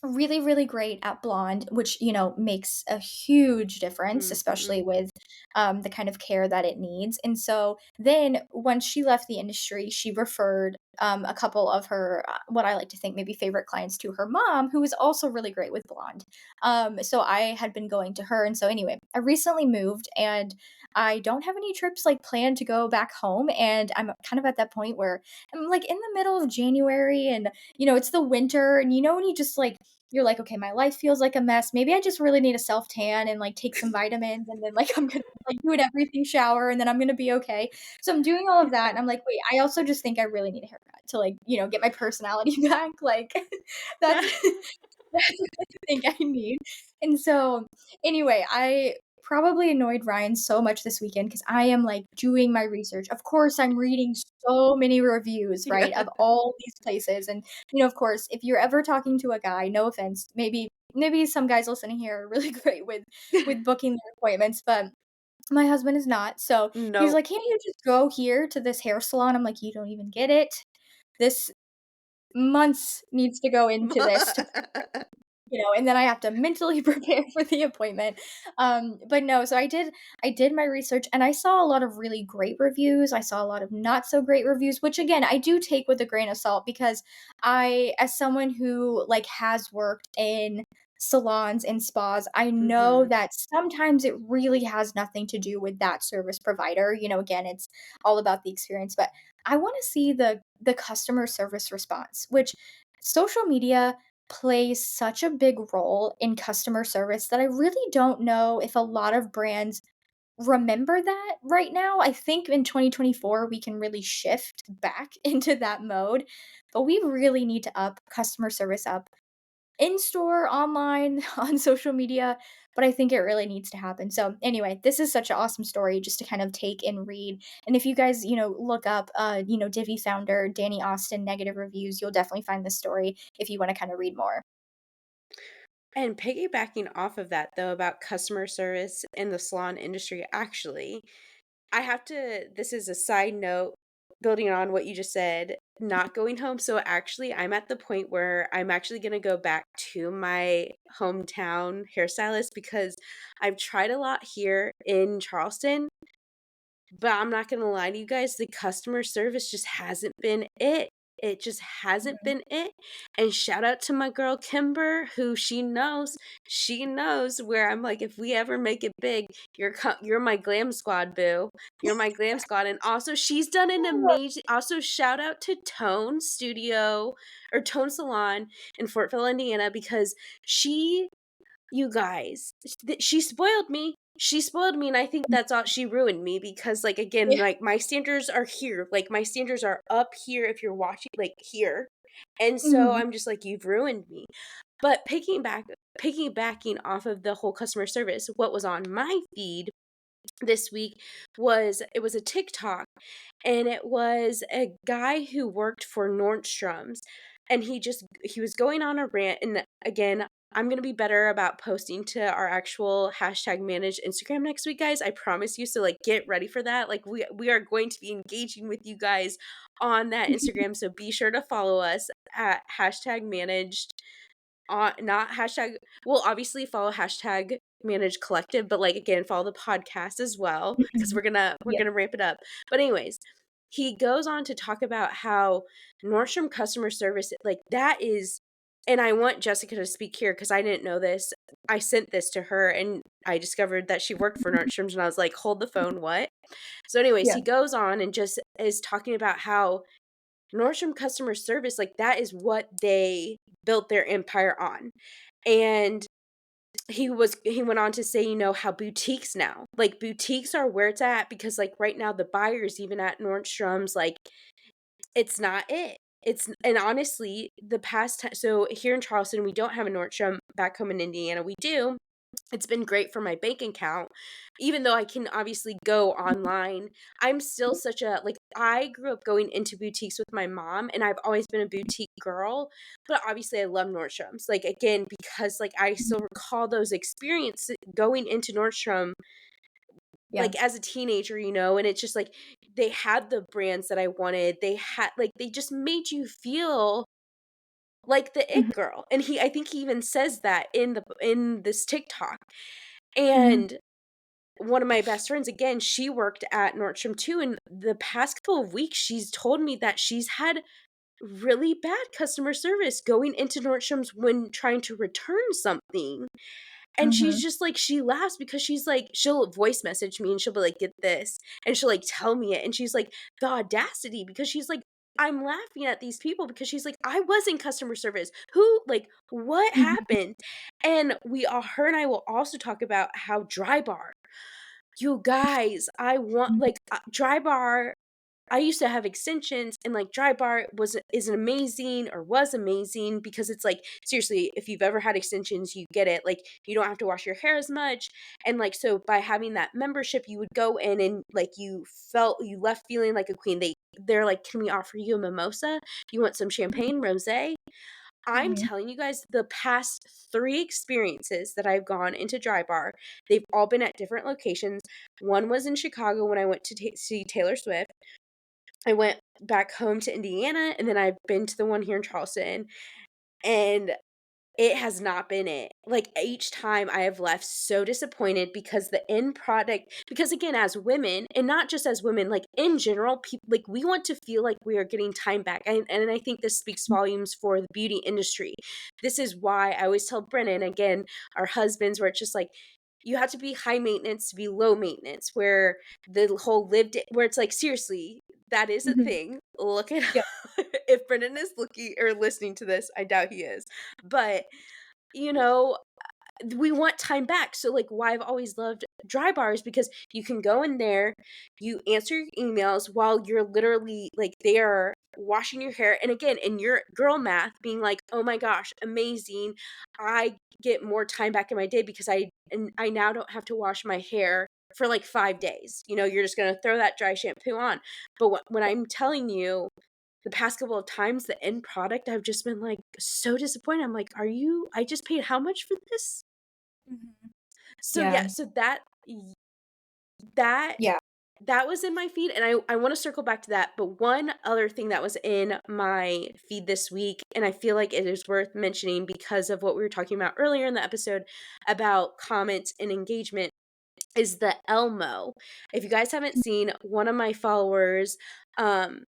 Really, really great at blonde, which, makes a huge difference, Mhm. especially with the kind of care that it needs. And so then once she left the industry, she referred a couple of her, what I like to think maybe favorite clients to her mom, who is also really great with blonde. So I had been going to her. And so anyway, I recently moved and I don't have any trips like planned to go back home. And I'm kind of at that point where I'm like in the middle of January and, it's the winter. And when you just like, you're like, okay, my life feels like a mess. Maybe I just really need a self tan and like take some vitamins and then like I'm gonna like do an everything shower and then I'm gonna be okay. So I'm doing all of that and I'm like, wait, I also just think I really need a haircut to like, get my personality back. Like that's that's what I think I need. And so, anyway, I probably annoyed Ryan so much this weekend because I am like doing my research. Of course, I'm reading so many reviews, right, Yeah. of all these places. And, of course, if you're ever talking to a guy, no offense, maybe some guys listening here are really great with booking their appointments, but my husband is not. So he's Nope. like, can't you just go here to this hair salon? I'm like, you don't even get it. This months needs to go into this to and then I have to mentally prepare for the appointment. But no, so I did my research and I saw a lot of really great reviews. I saw a lot of not so great reviews, which again, I do take with a grain of salt because as someone who like has worked in salons and spas, I know Mhm. that sometimes it really has nothing to do with that service provider. Again, it's all about the experience, but I want to see the customer service response, which social media plays such a big role in customer service that I really don't know if a lot of brands remember that right now. I think in 2024 we can really shift back into that mode, but we really need to up customer service up in store, online, on social media, but I think it really needs to happen. So, anyway, this is such an awesome story just to kind of take and read. And if you guys, look up, Divi founder Danny Austin negative reviews, you'll definitely find this story if you want to kind of read more. And piggybacking off of that, though, about customer service in the salon industry, actually, I have to this is a side note, building on what you just said, not going home. So actually, I'm at the point where I'm actually gonna go back to my hometown hairstylist because I've tried a lot here in Charleston, but I'm not gonna lie to you guys, the customer service just hasn't been it. It just hasn't Mhm. been it. And shout out to my girl Kimber, who she knows where I'm like, if we ever make it big, you're my glam squad, boo. You're my glam squad. And also, she's done an amazing. Also, shout out to Tone Studio or Tone Salon in Fortville, Indiana, because she you guys, she spoiled me. She spoiled me, and I think that's all she ruined me because, like, again, Yeah. like, my standards are here. Like, my standards are up here if you're watching, like, here. And so Mhm. I'm just like, "You've ruined me." But piggybacking off of the whole customer service, what was on my feed this week was a TikTok, and it was a guy who worked for Nordstrom's, and he was going on a rant, and again, I'm gonna be better about posting to our actual hashtag managed Instagram next week, guys. I promise you. So like get ready for that. Like we are going to be engaging with you guys on that Instagram. So be sure to follow us at hashtag managed not hashtag well, obviously follow hashtag manage collective, but like again, follow the podcast as well because Mhm. we're Yeah. gonna ramp it up. But anyways, he goes on to talk about how Nordstrom customer service, like that is, and I want Jessica to speak here because I didn't know this. I sent this to her and I discovered that she worked for Nordstrom's and I was like, hold the phone, what? So, anyways, Yeah. he goes on and just is talking about how Nordstrom customer service, like that is what they built their empire on. And he went on to say, how boutiques now, like boutiques are where it's at because like right now the buyers even at Nordstrom's, like it's not it. It's and honestly, the past time so here in Charleston, we don't have a Nordstrom. Back home in Indiana, we do. It's been great for my bank account. Even though I can obviously go online, I'm still such a like I grew up going into boutiques with my mom and I've always been a boutique girl, but obviously I love Nordstrom's. Like again, because like I still recall those experiences going into Nordstrom Yeah. like as a teenager, and it's just like they had the brands that I wanted. They had like they just made you feel like the it Mhm. girl. And I think he even says that in this TikTok. Mhm. And one of my best friends, again, she worked at Nordstrom too, and the past couple of weeks, she's told me that she's had really bad customer service going into Nordstrom's when trying to return something. And she's Mhm. just like, she laughs because she's like, she'll voice message me and she'll be like, get this. And she'll like tell me it. And she's like, the audacity, because she's like, I'm laughing at these people because she's like, I was in customer service. Who, like, what Mhm. happened? And her and I will also talk about how Dry Bar, you guys, I want, Mhm. like, Dry Bar, I used to have extensions and like Dry Bar is amazing or was amazing because it's like seriously, if you've ever had extensions, you get it. Like you don't have to wash your hair as much. And like so by having that membership, you would go in and like you left feeling like a queen. They're like, can we offer you a mimosa? You want some champagne, rosé? I'm Mhm. telling you guys, the past 3 experiences that I've gone into Dry Bar, they've all been at different locations. One was in Chicago when I went to see Taylor Swift. I went back home to Indiana, and then I've been to the one here in Charleston, and it has not been it. Like, each time I have left so disappointed because the end product because, again, as women, and not just as women, like, in general, people like, we want to feel like we are getting time back, and I think this speaks volumes for the beauty industry. This is why I always tell Brennan, again, our husbands, where it's just like, you have to be high maintenance to be low maintenance, where the whole where it's like, seriously, that is a Mhm. thing. Look at Yeah. if Brennan is looking or listening to this, I doubt he is. But, you know, we want time back. So, like, why I've always loved Dry Bars because you can go in there, you answer your emails while you're literally like there washing your hair. And again, in your girl math, being like, oh my gosh, amazing. I get more time back in my day because I now don't have to wash my hair for like 5 days. You're just gonna throw that dry shampoo on. But when Yeah. I'm telling you the past couple of times, the end product, I've just been, like, so disappointed. I'm like, I just paid how much for this?" Mhm. So, yeah, Yeah. so that Yeah. that was in my feed, and I wanna circle back to that, but one other thing that was in my feed this week, and I feel like it is worth mentioning because of what we were talking about earlier in the episode about comments and engagement, is the Elmo. If you guys haven't seen, one of my followers, um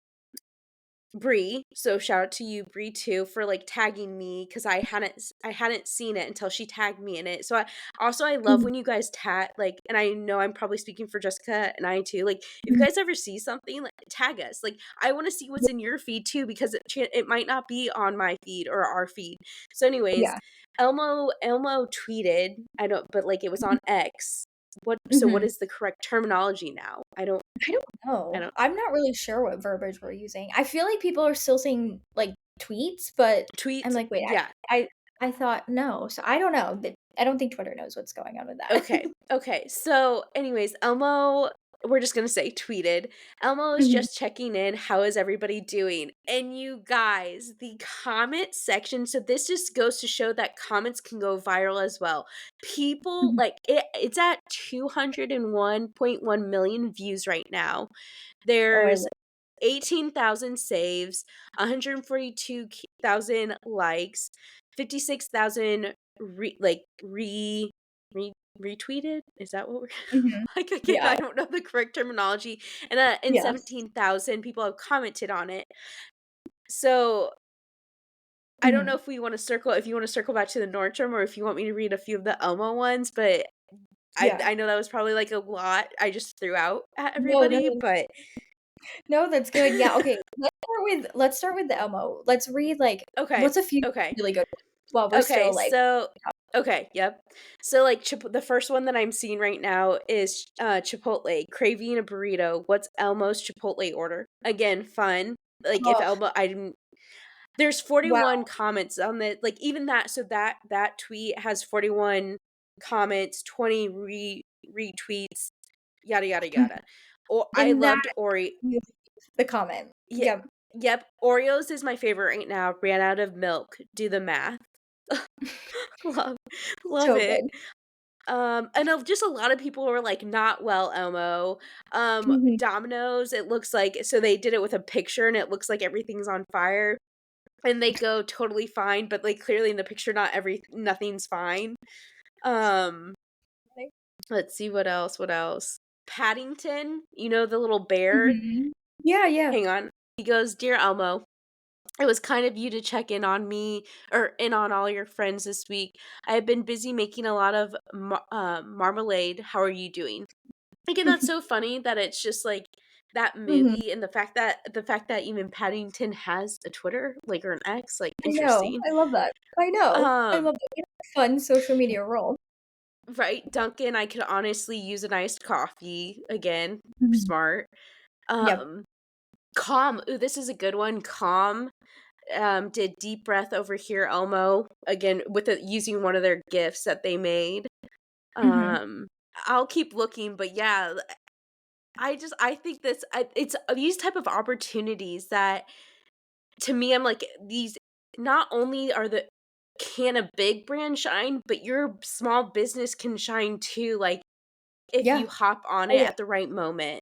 Bree, so shout out to you, Bree, too, for like tagging me because I hadn't seen it until she tagged me in it. So I love Mhm. when you guys tag like, and I know I'm probably speaking for Jessica and I too. Like, if you Mhm. guys ever see something, like tag us. Like, I want to see what's in your feed too because it might not be on my feed or our feed. So, anyways, Yeah. Elmo tweeted. I don't, but like it was on X. What Mhm. is the correct terminology now? I don't I know. don't I'm not really sure what verbiage we're using. I feel like people are still saying, like, tweets, but I'm tweets. like, "Wait, Yeah. I thought no." So I don't know, but I don't think Twitter knows what's going on with that. Okay. Okay. So, anyways, Elmo. we're just gonna say tweeted, "Elmo is Mhm. just checking in. How is everybody doing?" And you guys, the comment section, so this just goes to show that comments can go viral as well. People Mhm. like it's at 201.1 million views right now. Oh, I There's love 18,000 saves, 142,000 likes, 56,000 re retweeted? Is that what we're Mhm. like, again, Yeah. I don't know the correct terminology, and Yes. 17,000 people have commented on it. So, I don't know Mhm. if you wanna circle back to the Nordstrom or if you want me to read a few of the Elmo ones, but Yeah. I know that was probably, like, a lot I just threw out at No, no, everybody, but no, that's good. Yeah, okay. Let's start with the Elmo. Let's read, like okay, what's a few okay. really good ones while we're Okay, still, like so okay, yep. So, like, the first one that I'm seeing right now is, Chipotle, craving a burrito. What's Elmo's Chipotle order? Again, fun. Like, if oh, Elmo I didn't there's wow. 41 comments on the like, even that so that tweet has 41 comments, 20 retweets, yada, yada, Mhm. yada. Or I In that loved Ori you the comment. Ye Yep. yep, Oreos is my favorite right now, ran out of milk, do the math. Love love So it. good. I know just a lot of people were like, "Not well, Elmo." Mhm. Domino's, it looks like so they did it with a picture and it looks like everything's on fire, and they go totally fine, but, like, clearly in the picture nothing's fine. Um, let's see what else. Paddington, you know, the little bear? Mhm. Yeah, yeah. Hang on. He goes, "Dear Elmo, it was kind of you to check in on me or in on all your friends this week. I have been busy making a lot of marmalade. How are you doing?" Again, that's so funny that it's just like that Mhm. movie and the fact that even Paddington has a Twitter, like, or an X, like, I know. interesting. I love that. I know. I Um, love that. It's a fun social media role. right, Duncan, I could honestly use an iced coffee. Again, Mhm. smart. Yep. Um, Calm. Ooh, this is a good one. Calm did deep breath over here, Elmo, again with using one of their gifts that they made. Mhm. Um, I'll keep looking, but yeah, I think it's these type of opportunities that to me I'm like these not only are the can a big brand shine, but your small business can shine too. Like if you Yeah. hop on Oh, it yeah. at the right moment.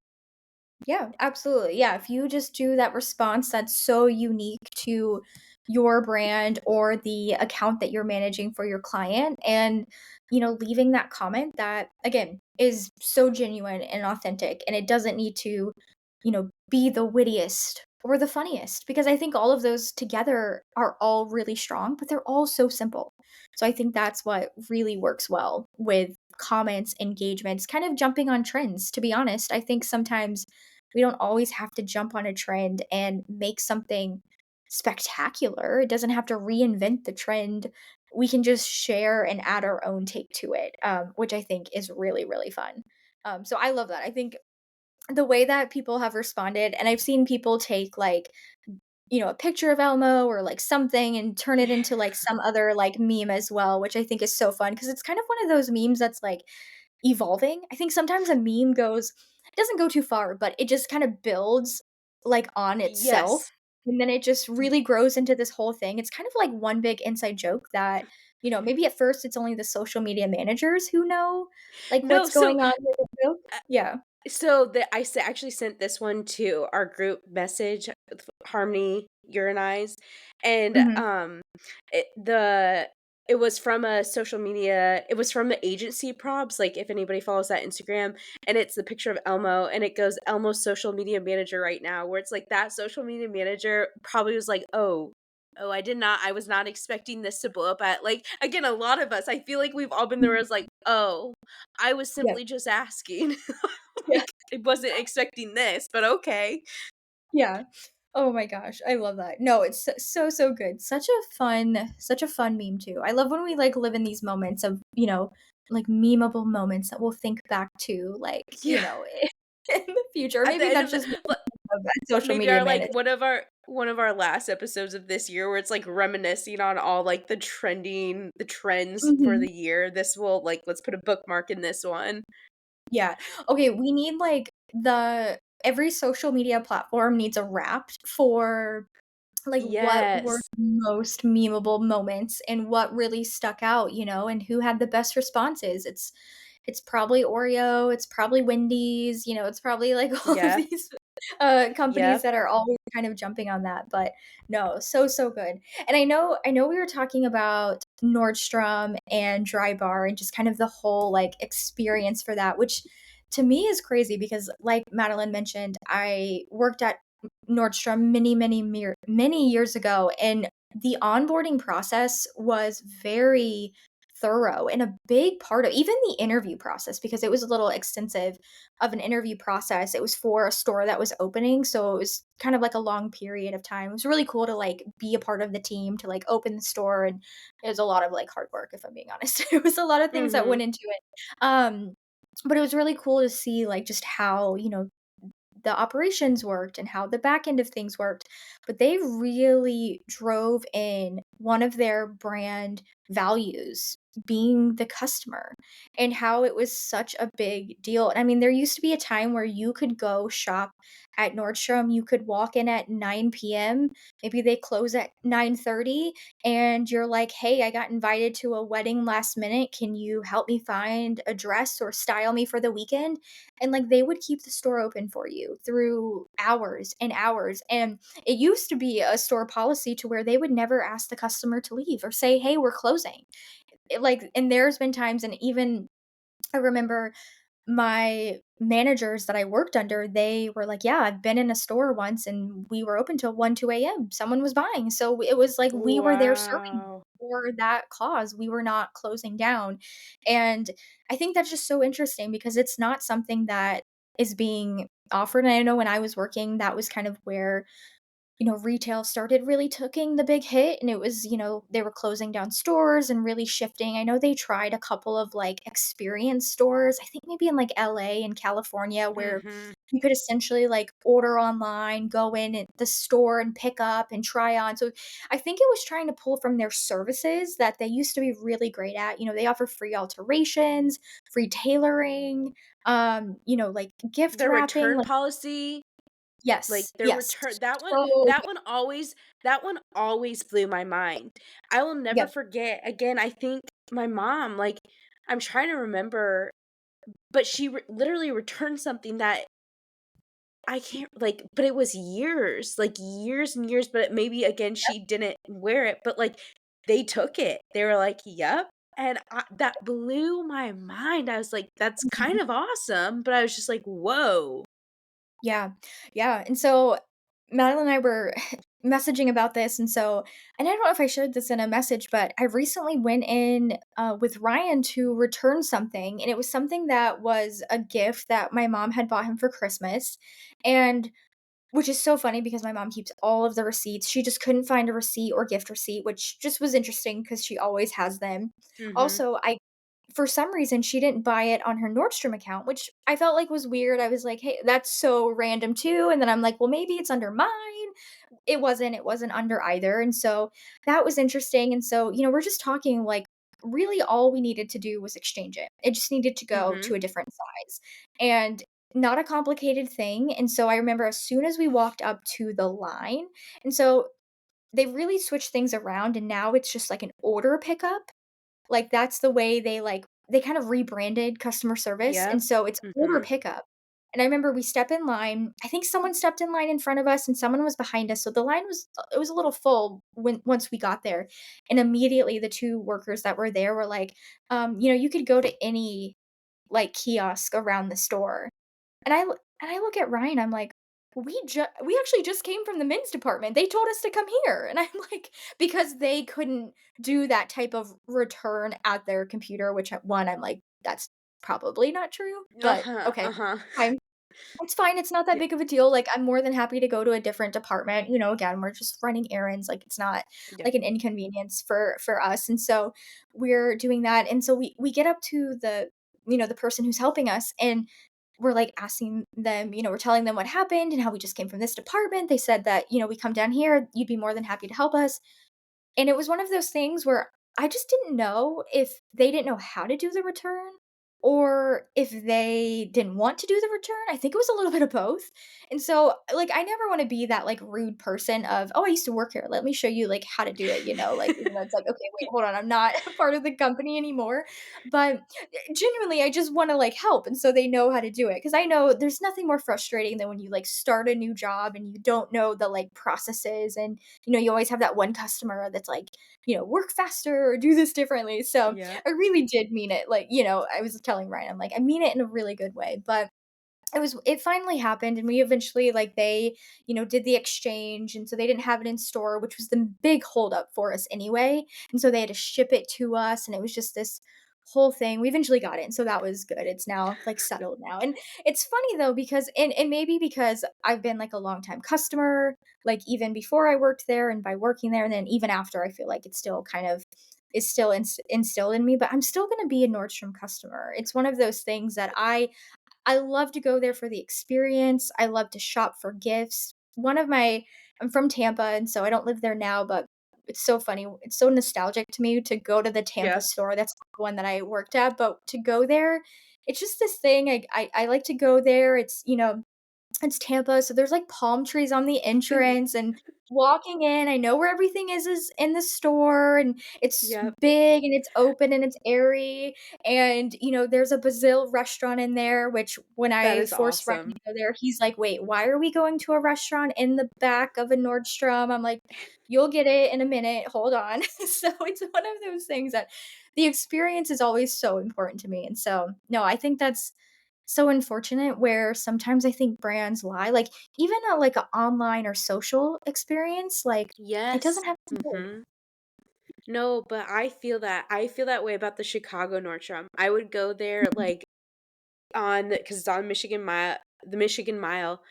Yeah, absolutely. Yeah, if you just do that response that's so unique to your brand or the account that you're managing for your client and leaving that comment that again is so genuine and authentic and it doesn't need to, be the wittiest or the funniest because I think all of those together are all really strong, but they're all so simple. So I think that's what really works well with comments, engagements, kind of jumping on trends. To be honest, I think sometimes we don't always have to jump on a trend and make something spectacular. It doesn't have to reinvent the trend. We can just share and add our own take to it, which I think is really, really fun. So I love that. I think the way that people have responded, and I've seen people take like, a picture of Elmo or like something and turn it into like some other like meme as well, which I think is so fun because it's kind of one of those memes that's like evolving. I think sometimes a meme goes it doesn't go too far, but it just kind of builds, like, on itself, Yes. and then it just really grows into this whole thing. It's kind of like one big inside joke that, maybe at first it's only the social media managers who know, like, No, what's so going on with the joke. Yeah. So actually sent this one to our group message, Harmony, your and I's, and Mhm, it the it was from a social media. It was from the agency probs. Like if anybody follows that Instagram, and it's the picture of Elmo, and it goes Elmo's social media manager right now, where it's like that social media manager probably was like, oh, I was not expecting this to blow up at like again a lot of us. I feel like we've all been there mhm. as like, oh, I was Yep. simply just asking. Yeah. Like, I wasn't expecting this, but okay. Yeah. Oh my gosh, I love that. No, it's so, so good. Such a fun meme too. I love when we, like, live in these moments of, like, memeable moments that we'll think back to, like, Yeah. in the future. At the Maybe end that's of the just me l of that social maybe media our, like, manager. one of our last episodes of this year where it's, like, reminiscing on all, like, the trends for Mhm. the year. This will like, let's put a bookmark in this one. Yeah. Okay, we need, like, the every social media platform needs a wrap for, like, what were Yes. the most memeable moments and what really stuck out, and who had the best responses. It's probably Oreo, it's probably Wendy's, it's probably, like, all of Yep. these, companies Yep. that are always kind of jumping on that, but no, so, so good. And I know we were talking about Nordstrom and Dry Bar and just kind of the whole, like, experience for that, which to me is crazy because like Madeline mentioned, I worked at Nordstrom many years ago, and the onboarding process was very thorough and a big part of even the interview process because it was a little extensive of an interview process. It was for a store that was opening, so it was kind of like a long period of time. It was really cool to like be a part of the team to like open the store, and it was a lot of like hard work if I'm being honest. It was a lot of things that Mhm. went into it. But it was really cool to see like just how, the operations worked and how the back end of things worked. But they really drove in one of their brand values being the customer and how it was such a big deal. And I mean, there used to be a time where you could go shop at Nordstrom, you could walk in at 9 p.m. Maybe they close at 9:30 and you're like, "Hey, I got invited to a wedding last minute. Can you help me find a dress or style me for the weekend?" And like they would keep the store open for you through hours and hours. And it used to be a store policy to where they would never ask the customer to leave or say, "Hey, we're closing." And there's been times, and even I remember my managers that I worked under, they were like, "Yeah, I've been in a store once and we were open till 1, 2 AM. Someone was buying." So it was like we were there serving Wow. for that cause. We were not closing down. And I think that's just so interesting because it's not something that is being offered. And I know when I was working, that was kind of where retail started really taking the big hit, and it was, they were closing down stores and really shifting. I know they tried a couple of like experience stores, I think maybe in like LA and California, where Mhm. you could essentially like order online, go in at the store and pick up and try on. So I think it was trying to pull from their services that they used to be really great at. They offer free alterations, free tailoring, like gift The wrapping, return like policy, like, yes, their yes. return that one So that one always that one always blew my mind. I will never yep. forget, again, I think my mom, like, I'm trying to remember, but she literally returned something that I can't, like, but it was years, like, years and years, but maybe, again, she didn't wear it, but, like, they took it. They were like, "Yep," and that blew my mind. I was like, "That's kind Mhm. of awesome," but I was just like, "Whoa." Yeah. Yeah, and so Madeline and I were messaging about this, and I don't know if I shared this in a message, but I recently went in, with Ryan to return something, and it was something that was a gift that my mom had bought him for Christmas, and which is so funny because my mom keeps all of the receipts. She just couldn't find a receipt or gift receipt, which just was interesting because she always has them. Mhm. Also, I for some reason, she didn't buy it on her Nordstrom account, which I felt like was weird. I was like, "Hey, that's so random too." And then I'm like, "Well, maybe it's under mine." It wasn't under either. And so that was interesting. And so, we're just talking like really all we needed to do was exchange it. It just needed to go Mhm. to a different size. And not a complicated thing. And so I remember as soon as we walked up to the line, and so they really switched things around and now it's just like an order pickup, like, that's the way they kind of rebranded customer service, and Yep. so it's order Mhm. pickup. And I remember we step in line, I think someone stepped in line in front of us and someone was behind us, so the line was it was a little full once we got there, and immediately the 2 workers that were there were like, "You could go to any, like, kiosk around the store." And I look at Ryan, I'm like, we actually just came from the men's department. They told us to come here." And I'm like, because they couldn't do that type of return at their computer, which at one, I'm like, that's probably not true, but Uh-huh, okay, uh-huh. fine. It's fine. It's not that Yeah, big of a deal. Like, I'm more than happy to go to a different department. Again, we're just running errands. Like, it's not yep. like an inconvenience for us. And so we're doing that. And so we get up to the person who's helping us, and we're like asking them, we're telling them what happened and how we just came from this department. They said that, we come down here, you'd be more than happy to help us. And it was one of those things where I just didn't know if they didn't know how to do the return or if they didn't want to do the return. I think it was a little bit of both. And so, like, I never want to be that like rude person of, oh, I used to work here. Let me show you like how to do it, like even though it's like, okay, wait, hold on, I'm not a part of the company anymore. But genuinely, I just want to like help. And so they know how to do it. Cause I know there's nothing more frustrating than when you like start a new job and you don't know the like processes. And, you always have that one customer that's like, work faster or do this differently. So Yeah. I really did mean it. Like, I was telling Ryan, I'm like, I mean it in a really good way. But it finally happened, and we eventually, like, they, did the exchange, and so they didn't have it in store, which was the big holdup for us anyway. And so they had to ship it to us, and it was just this whole thing. We eventually got it, and so that was good. It's now like settled now. And it's funny though, because and maybe because I've been like a long time customer, like even before I worked there and by working there, and then even after, I feel like it's still kind of is still instilled in me, but I'm still going to be a Nordstrom customer. It's one of those things that I love to go there for the experience. I love to shop for gifts. I'm from Tampa, and so I don't live there now, but it's so funny. It's so nostalgic to me to go to the Tampa Yeah. store. That's the one that I worked at, but to go there, it's just this thing. I like to go there. It's Tampa, so there's, like, palm trees on the entrance, and walking in, I know where everything is in the store, and it's Yep. big, and it's open, and it's airy, and, there's a Brazil restaurant in there, which when That I is forced Ryan to awesome. go there, he's like, "Wait, why are we going to a restaurant in the back of a Nordstrom?" I'm like, "You'll get it in a minute, hold on." So, it's one of those things that the experience is always so important to me, and so, no, I think that's so unfortunate where sometimes I think brands lie, like, even like, a online or social experience, like, it Yes. doesn't have to be. Mhm. No, but I feel that. I feel that way about the Chicago Nordstrom. I would go there, like, because it's on Michigan Mile,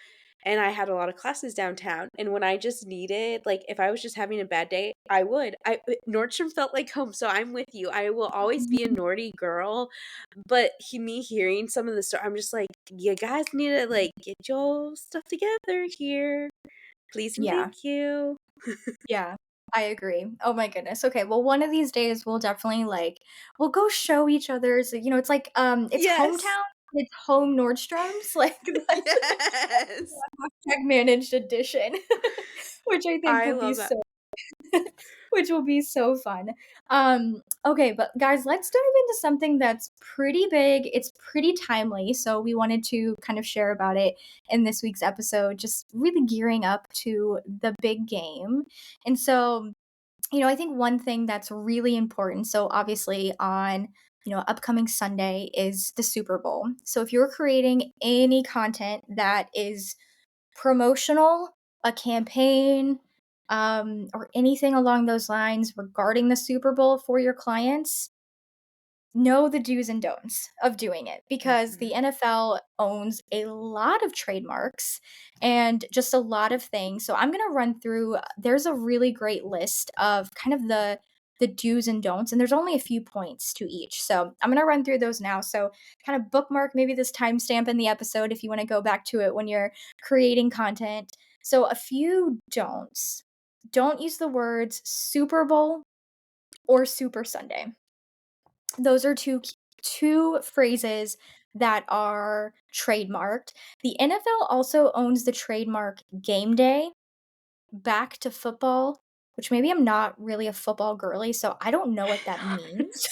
and I had a lot of classes downtown, and when I just needed like, if I was just having a bad day, Nordstrom felt like home, so I'm with you. I will always be a Mhm. Nordy girl, but me hearing some of the stuff, I'm just like, "You guys need to, like, get your stuff together here. Please and Yeah, thank you." yeah, I agree. Oh my goodness. Okay, well, one of these days, we'll definitely, like, we'll go show each other's, it's like, it's Yes. hometown, it's home Nordstrom's, like, that's Yes. managed edition, which I think I will be love that. so which will be so fun. Okay, but guys, let's dive into something that's pretty big. It's pretty timely. So we wanted to kind of share about it in this week's episode, just really gearing up to the big game. And so, I think one thing that's really important. So obviously on upcoming Sunday is the Super Bowl. So if you're creating any content that is promotional, a campaign, or anything along those lines regarding the Super Bowl for your clients, know the do's and don'ts of doing it because Mhm. the NFL owns a lot of trademarks and just a lot of things. So I'm going to run through there's a really great list of kind of the do's and don'ts, and there's only a few points to each. So I'm going to run through those now. So kind of bookmark maybe this timestamp in the episode if you want to go back to it when you're creating content. So a few don'ts. Don't use the words Super Bowl or Super Sunday. Those are two phrases that are trademarked. The NFL also owns the trademark game day, back to football, which maybe I'm not really a football girly, so I don't know what that means.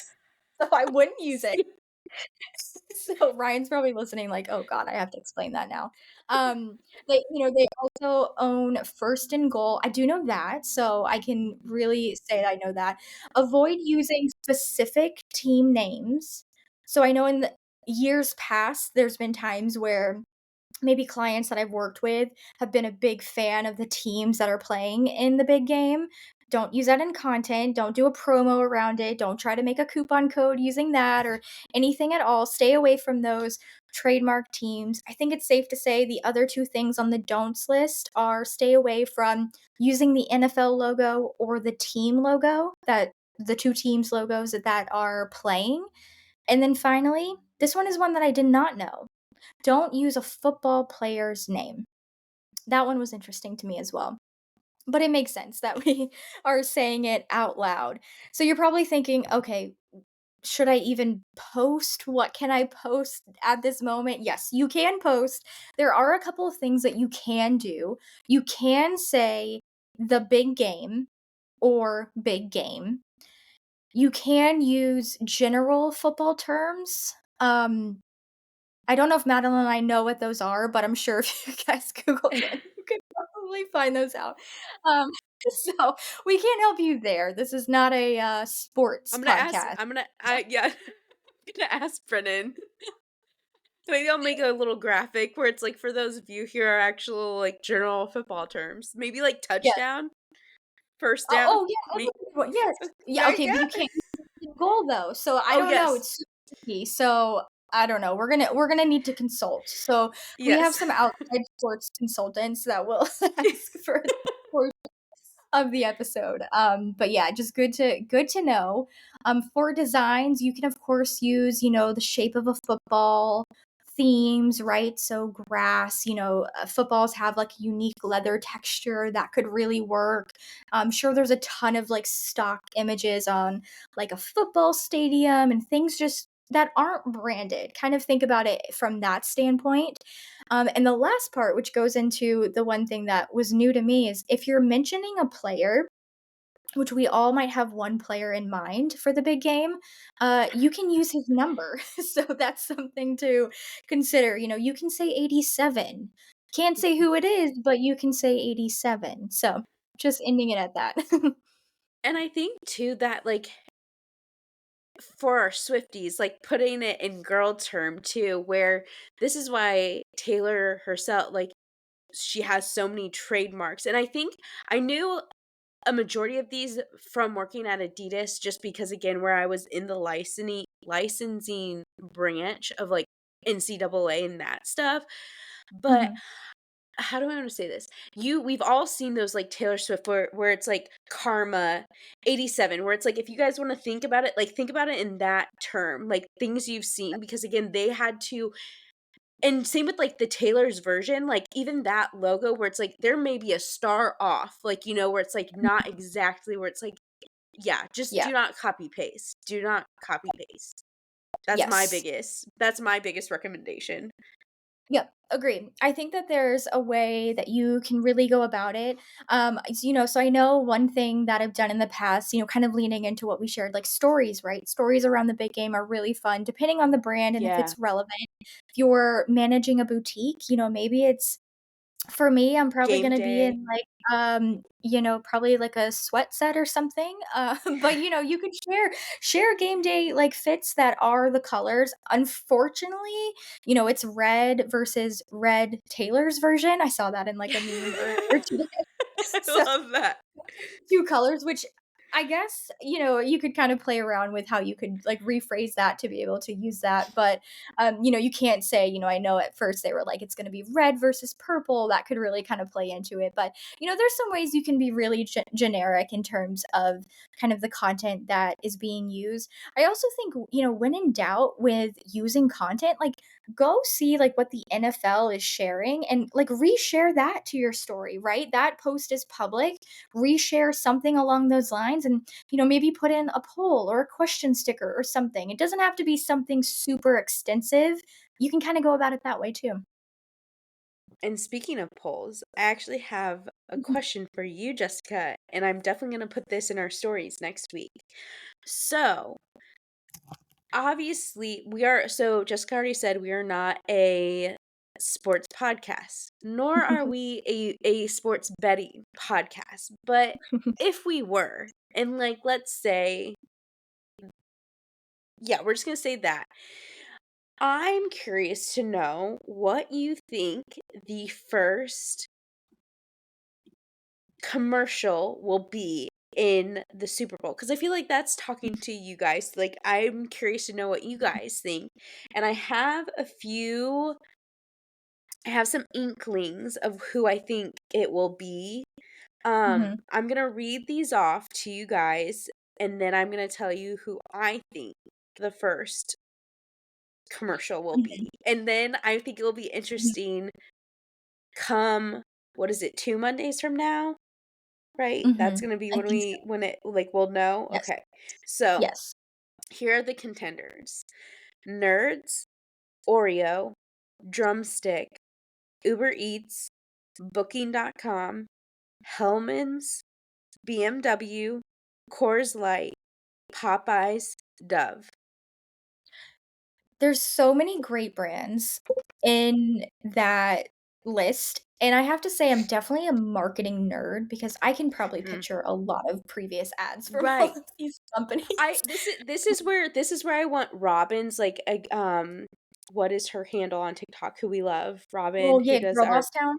So I wouldn't use it. So Ryan's probably listening like, "Oh god, I have to explain that now." They also own first and goal. I do know that, so I can really say I know that. Avoid using specific team names. So I know in the years past, there's been times where maybe clients that I've worked with have been a big fan of the teams that are playing in the big game. Don't use that in content. Don't do a promo around it. Don't try to make a coupon code using that or anything at all. Stay away from those trademark teams. I think it's safe to say the other two things on the don'ts list are stay away from using the NFL logo or the team logo that the two teams logos that are playing. And then finally, this one is one that I did not know. Don't use a football player's name. That one was interesting to me as well. But it makes sense that we are saying it out loud. So you're probably thinking, okay, should I even post? What can I post at this moment? Yes, you can post. There are a couple of things that you can do. You can say the big game or big game. You can use general football terms. I don't know if Madeline and I know what those are, but I'm sure if you guys Google them, you could probably find those out. Um, so we can't help you there. This is not a sports podcast. Yeah, I'm gonna ask Brennan. Maybe I'll make a little graphic where it's like for those of you who are actual like general football terms. Maybe like Yes. touchdown, first Oh, down. oh, yeah, that's Me a good one. Yes. Yeah, there you okay, but you go. can't use goal though. So I Oh don't know. yes. It's super tricky. So I don't know. We're gonna need to consult. So we have Yes. some outside sports consultants that will ask for of the episode. But yeah, just good to know. For designs, you can of course use, the shape of a football, themes, right? So grass, footballs have like unique leather texture that could really work. I'm sure there's a ton of like stock images on like a football stadium and things just that aren't branded. Kind of think about it from that standpoint. And the last part, which goes into the one thing that was new to me, is if you're mentioning a player, which we all might have one player in mind for the big game, you can use his number. So that's something to consider. You can say 87. Can't say who it is, but you can say 87. So just ending it at that. And I think too that like for our Swifties, like putting it in girl term too, where this is why Taylor herself, like she has so many trademarks. And I think I knew a majority of these from working at Adidas just because again where I was in the licensing branch of like NCAA and that stuff. But Mhm. how do I want to say this? We've all seen those like Taylor Swift where it's like Karma 87, where it's like if you guys want to think about it, like think about it in that term, like things you've seen, because again, they had to, and same with like the Taylor's version, like even that logo where it's like there may be a star off, like where it's like not exactly where it's like, yeah, just Yeah. do not copy paste. Do not copy paste. Yes. That's my biggest recommendation. Yep, agree. I think that there's a way that you can really go about it. So I know one thing that I've done in the past, kind of leaning into what we shared, like stories, right? Stories around the big game are really fun, depending on the brand and if Yeah. it's relevant. If you're managing a boutique, maybe it's for me, I'm probably Game gonna be day. in, like, probably, like, a sweat set or something, but, you could share game day, like, fits that are the colors. Unfortunately, it's red versus red Taylor's version. I saw that in, like, a meme earlier today. I So love that. 2 colors, which I guess, you could kind of play around with how you could, like, rephrase that to be able to use that, but, you can't say, I know at first they were like, "It's gonna be red versus purple," that could really kind of play into it, but, there's some ways you can be really generic in terms of kind of the content that is being used. I also think, when in doubt with using content, like, go see, like, what the NFL is sharing and, like, reshare that to your story, right? That post is public, reshare something along those lines and maybe put in a poll or a question sticker or something. It doesn't have to be something super extensive. You can kind of go about it that way too. And speaking of polls, I actually have a question for you, Jessica, and I'm definitely going to put this in our stories next week. So, obviously, so Jessica already said we are not a sports podcast, nor are we a sports betting podcast. But if we were, and like, let's say, yeah, we're just going to say that. I'm curious to know what you think the first commercial will be in the Super Bowl, because I feel like that's talking to you guys. Like, I'm curious to know what you guys think. And I have some inklings of who I think it will be. Mhm. I'm gonna read these off to you guys, and then I'm gonna tell you who I think the first commercial will Mhm. be. And then I think it will be Mhm. interesting come, what is it, 2 Mondays from now? Right? That's Mhm. gonna be I think so. when it like, we'll know? Yes. Okay. So, Yes. Here are the contenders: Nerds, Oreo, Drumstick, Uber Eats, Booking.com, Hellman's, BMW, Coors Light, Popeyes, Dove. There's so many great brands in that list, and I have to say I'm definitely a marketing nerd because I can probably Mhm. picture a lot of previous ads from all Right. of these companies. This is where I want Robin's, like, what is her handle on TikTok, who we love? Well, Robin, who yeah, does Girl our Boss Town?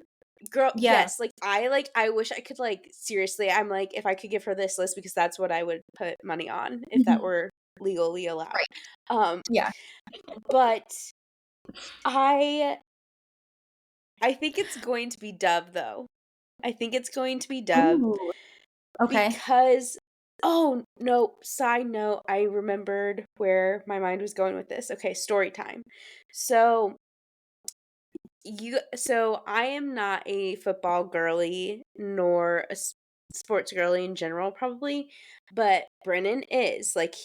girl, Yeah. yes, I wish I could, like, seriously, I'm like, if I could give her this list because that's what I would put money on if that Mhm. were legally allowed. Right. Um, Yeah. but I I think it's going to be Dove, though. I think it's going to be Dove Ooh, okay. because oh, no, side note, I remembered where my mind was going with this. Okay, story time. So, I am not a football girly nor a sports girly in general probably, but Brennan is. Like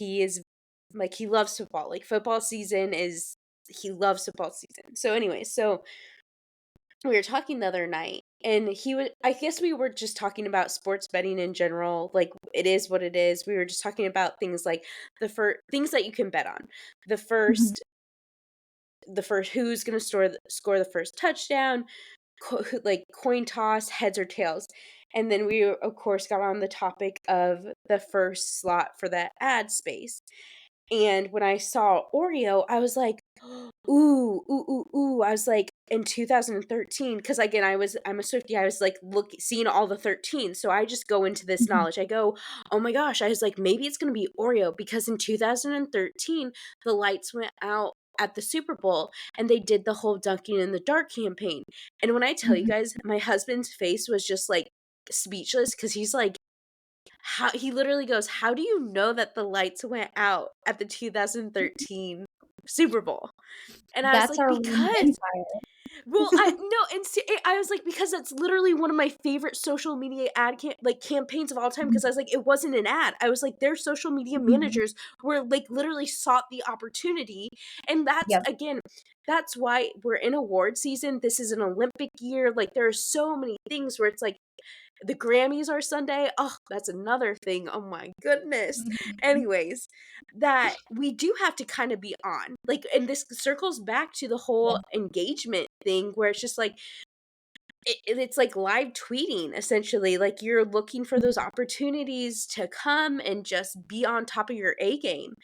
he loves football. Like football season is he loves football season. So anyway, we were talking the other night and he would I guess we were just talking about sports betting in general, like it is what it is. We were just talking about things like the first things that you can bet on. The Mhm, first the first who's going to score the first touchdown, like coin toss, heads or tails. And then we of course got on the topic of the first slot for that ad space. And when I saw Oreo, I was like, "Ooh, ooh, ooh, ooh." I was like, in 2013, because again, I'm a Swiftie. I was like, seeing all the 13. So I just go into this mhm, knowledge. I go, "Oh my gosh." I was like, maybe it's gonna be Oreo because in 2013, the lights went out at the Super Bowl and they did the whole Dunking in the Dark campaign. And when I tell you mhm. guys, my husband's face was just like speechless because he's like, how he literally goes, "How do you know that the lights went out at the 2013 Super Bowl?" And I was That's like, our reigning "Because." empire. Well, I no, and I was like, "Because that's literally one of my favorite social media campaigns of all time." Mhm, Because I was like, "It wasn't an ad." I was like, "Their social media mhm. managers were, like, literally sought the opportunity," and Yep. that's why we're in award season. This is an Olympic year, like, there are so many things where it's like the Grammys are Sunday. Oh, that's another thing. Oh my goodness. Mhm. Anyways, that we do have to kind of be on. Like, and this circles back to the Yeah. whole engagement thing where it's just like it's like live tweeting essentially. Like you're looking for those opportunities to come and just be on top of your A game.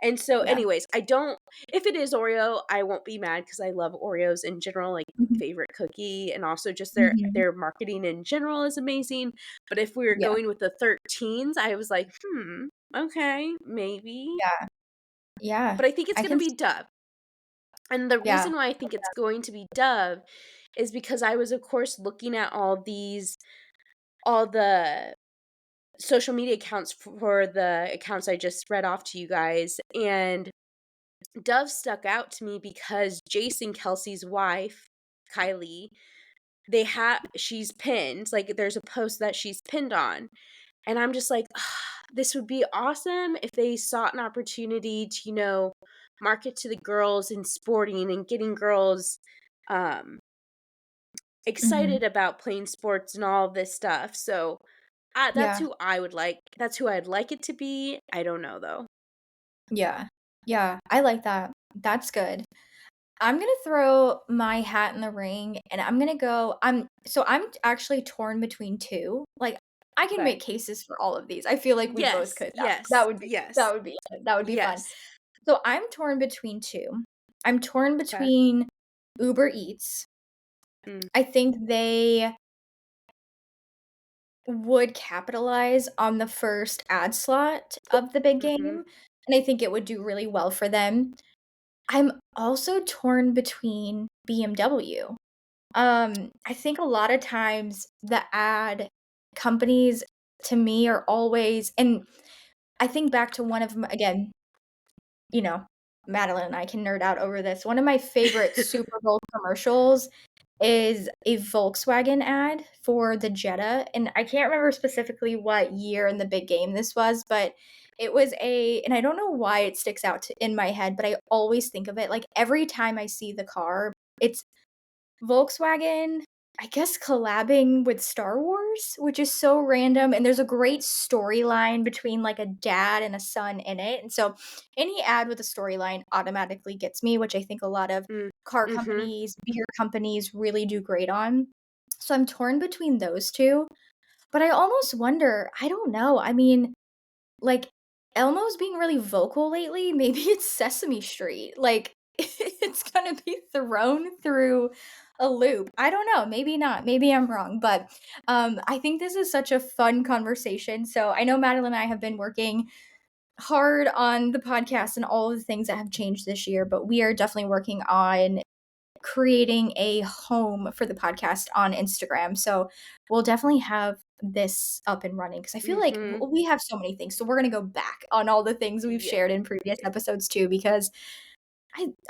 And so, Yeah. anyways, I don't if it is Oreo, I won't be mad because I love Oreos in general, like, Mhm, favorite cookie, and also just mhm. their marketing in general is amazing, but if we were Yeah, going with the 13s, I was like, "Hmm, okay, maybe," yeah, yeah. but I think it's I gonna can be see Dove, and the yeah. reason why I think it's going to be Dove is because I was, of course, looking at all the social media accounts for the accounts I just read off to you guys, and Dove stuck out to me because Jason Kelsey's wife, Kylie, she's pinned, like, there's a post that she's pinned on, and I'm just like, "Ah, this would be awesome if they sought an opportunity to, market to the girls in sporting and getting girls, um, Mhm. excited about playing sports and all of this stuff." So, Yeah, that's who I'd like it to be. I don't know, though. yeah, yeah, I like that. That's good. I'm gonna throw my hat in the ring, and I'm gonna go I'm actually torn between 2. Like, I can Okay. make cases for all of these. I feel like we both Yes, could. That yes, would be yes, that would be that would be fun. yes. So, I'm torn between 2. I'm torn Okay. between Uber Eats. Mm. I think they would capitalize on the first ad slot of the big Mhm. game, and I think it would do really well for them. I'm also torn between BMW. I think a lot of times the ad companies to me are always and I think back to one of m again, you know, Madeline and I can nerd out over this. One of my favorite Super Bowl commercials is a Volkswagen ad for the Jetta, and I can't remember specifically what year in the big game this was, but It was and I don't know why it sticks out in my head, but I always think of it, like, every time I see the car, it's Volkswagen, I guess, collabing with Star Wars, which is so random, and there's a great storyline between, like, a dad and a son in it, and so any ad with a storyline automatically gets me, which I think a lot of Mm. car Mhm. companies, beer companies really do great on. So I'm torn between those 2, but I almost wonder, I don't know, I mean, like, Elmo's being really vocal lately, maybe it's Sesame Street, like, it's gonna be thrown through a loop. I don't know, maybe not, maybe I'm wrong, but, I think this is such a fun conversation, so I know Madeline and I have been working hard on the podcast and all of the things that have changed this year, but we are definitely working on creating a home for the podcast on Instagram. So we'll definitely have this up and running because I feel like Mhm. we have so many things. So we're going to go back on all the things we've Yeah. shared in previous episodes too, because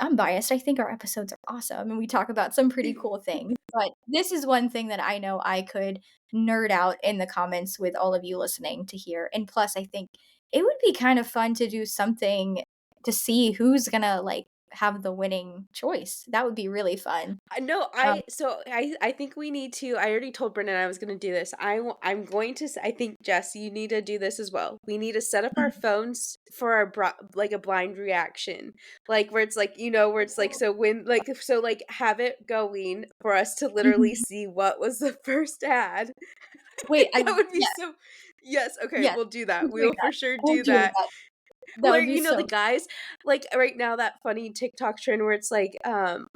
I'm biased. I think our episodes are awesome and we talk about some pretty cool things. But this is one thing that I know I could nerd out in the comments with all of you listening to hear. And plus, I think it would be kind of fun to do something to see who's gonna like have the winning choice. That would be really fun. I know, Um, I think we need to I already told Brennan I was gonna do this. I'm going to I think, Jess, you need to do this as well. We need to set up our phones for our like, a blind reaction. Like, where it's like, where it's like, so when like, have it going for us to literally mhm. see what was the first ad. I Wait, think that would be yeah, so Yes, okay, yes, we'll do we're that. We doing will that. for sure We're do doing that. that. That Where, would be the so guys, like, right now, that funny TikTok trend where it's like,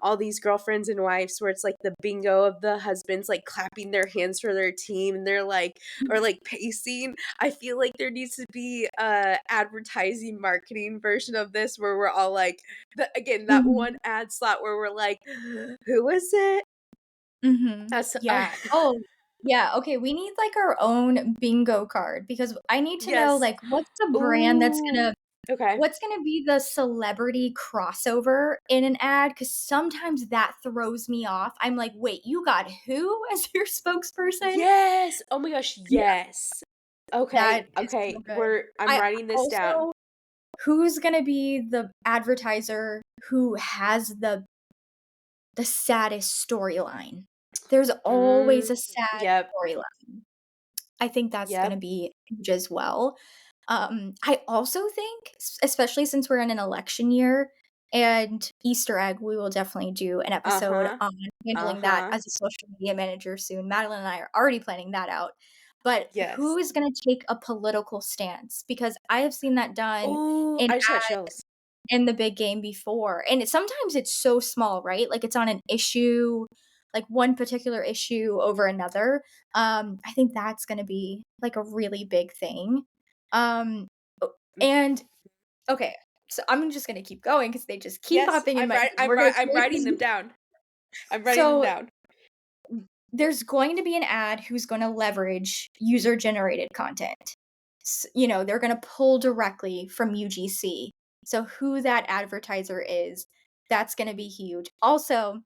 all these girlfriends and wives where it's like the bingo of the husbands, like, clapping their hands for their team, and they're like, or fun. like pacing. I feel like there needs to be a advertising marketing version of this where we're all like, again, that one Mhm. ad slot where we're like, who is it? Mhm. That's Yeah. Oh, yeah, okay, we need, like, our own bingo card because I need to know, yes. like, what's the brand Ooh. Okay. what's gonna be the celebrity crossover in an ad? Because sometimes that throws me off. I'm like, "Wait, you got who as your spokesperson?" Yes. Oh my gosh, Yeah, yes. Okay, that is okay, so good. I'm I writing this down. also who's gonna be the advertiser who has the saddest storyline? There's always Mm, a sad yep, storyline. I think that's yep, gonna be huge as well. I also think, especially since we're in an election year and Easter egg, we will definitely do an episode uh-huh, on handling that uh-huh, as a social media manager soon. Madeline and I are already planning that out. But yes. who is gonna take a political stance? Because I have seen that done Oh, in I just got chills. in the big game before, and sometimes it's so small, right? Like, it's on an issue, like, one particular issue over another. I think that's gonna be, like, a really big thing. Um, o Mm, and okay, so I'm just gonna keep going because they just keep yes, popping in my head. We're gonna I'm finish writing these. them down. I'm writing them So, down. there's going to be an ad who's gonna leverage user-generated content. They're gonna pull directly from UGC. So who that advertiser is, that's gonna be huge. Also,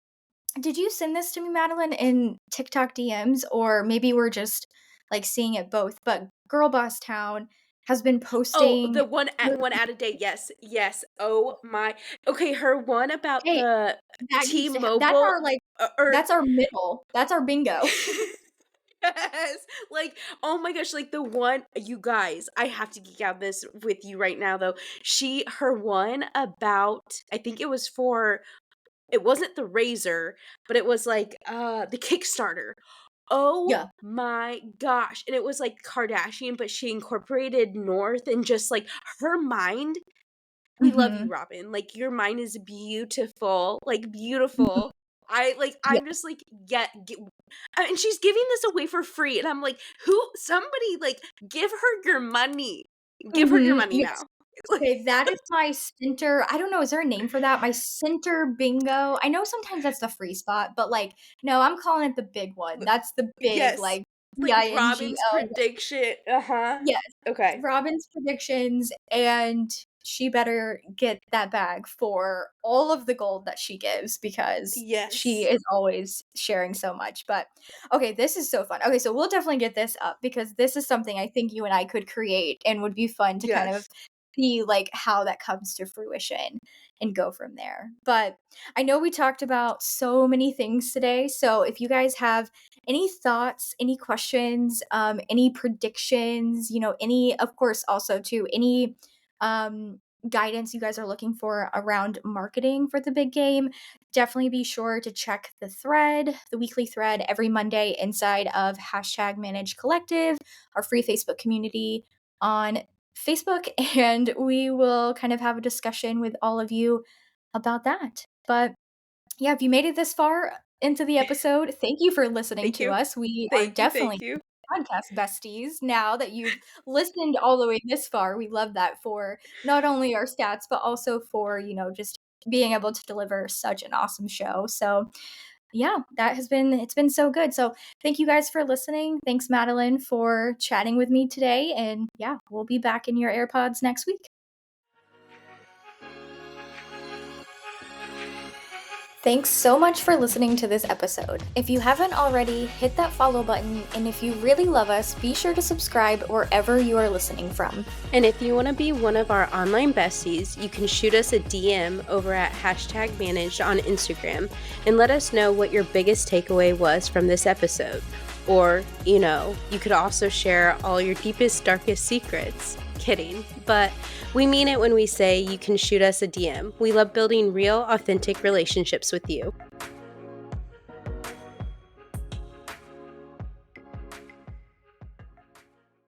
did you send this to me, Madeline, in TikTok DMs, or maybe we're just, like, seeing it both, but Girl Boss Town has been Oh, posting the one ad a day, yes, yes, oh my okay, her one about hey, the that needs to that's T-Mobile, our, like or that's our middle. That's our bingo. Yes, like, oh my gosh, like, the one you guys, I have to geek out this with you right now, though. Her one about I think it was for it wasn't the Razor, but it was, like, the Kickstarter. Oh Yeah. my gosh, and it was, like, Kardashian, but she incorporated North and just, like, her mind we love you, Mhm. Robin. Like, your mind is beautiful, like, Mhm. beautiful. Yeah. I'm just like, and she's giving this away for free, and I'm like, "Who somebody, like, give her your money. Give her your Mhm. money Yes. now." Like Okay, that is my center I don't know, is there a name for that? My center bingo. I know sometimes that's the free spot, but, like, no, I'm calling it the big one. That's the big, yes. like, Like, BINGO. Robin's prediction. Uh-huh. Yes. Okay. Robin's predictions, and she better get that bag for all of the gold that she gives because she Yes. is always sharing so much. But okay, this is so fun. Okay, so we'll definitely get this up because this is something I think you and I could create and would be fun to kind of Yes. see like how that comes to fruition and go from there. But I know we talked about so many things today. So if you guys have any thoughts, any questions, any predictions, any, of course, also to any um, guidance you guys are looking for around marketing for the big game, definitely be sure to check the weekly thread every Monday inside of hashtag Manage Collective, our free Facebook community on Facebook, and we will kind of have a discussion with all of you about that. But yeah, if you made it this far into the episode, thank you for listening Thank to you. us. We are Thank you. definitely Thank you. podcast besties now that you've listened all the way this far. We love that for not only our stats, but also for, just being able to deliver such an awesome show. So, yeah, it's been so good. So, thank you guys for listening. Thanks, Madeline, for chatting with me today. And yeah, we'll be back in your AirPods next week. Thanks so much for listening to this episode. If you haven't already, hit that follow button, and if you really love us, be sure to subscribe wherever you are listening from. And if you want to be one of our online besties, you can shoot us a DM over at hashtag managed on Instagram and let us know what your biggest takeaway was from this episode. Or, you could also share all your deepest, darkest secrets. Kidding, but we mean it when we say you can shoot us a DM. We love building real, authentic relationships with you.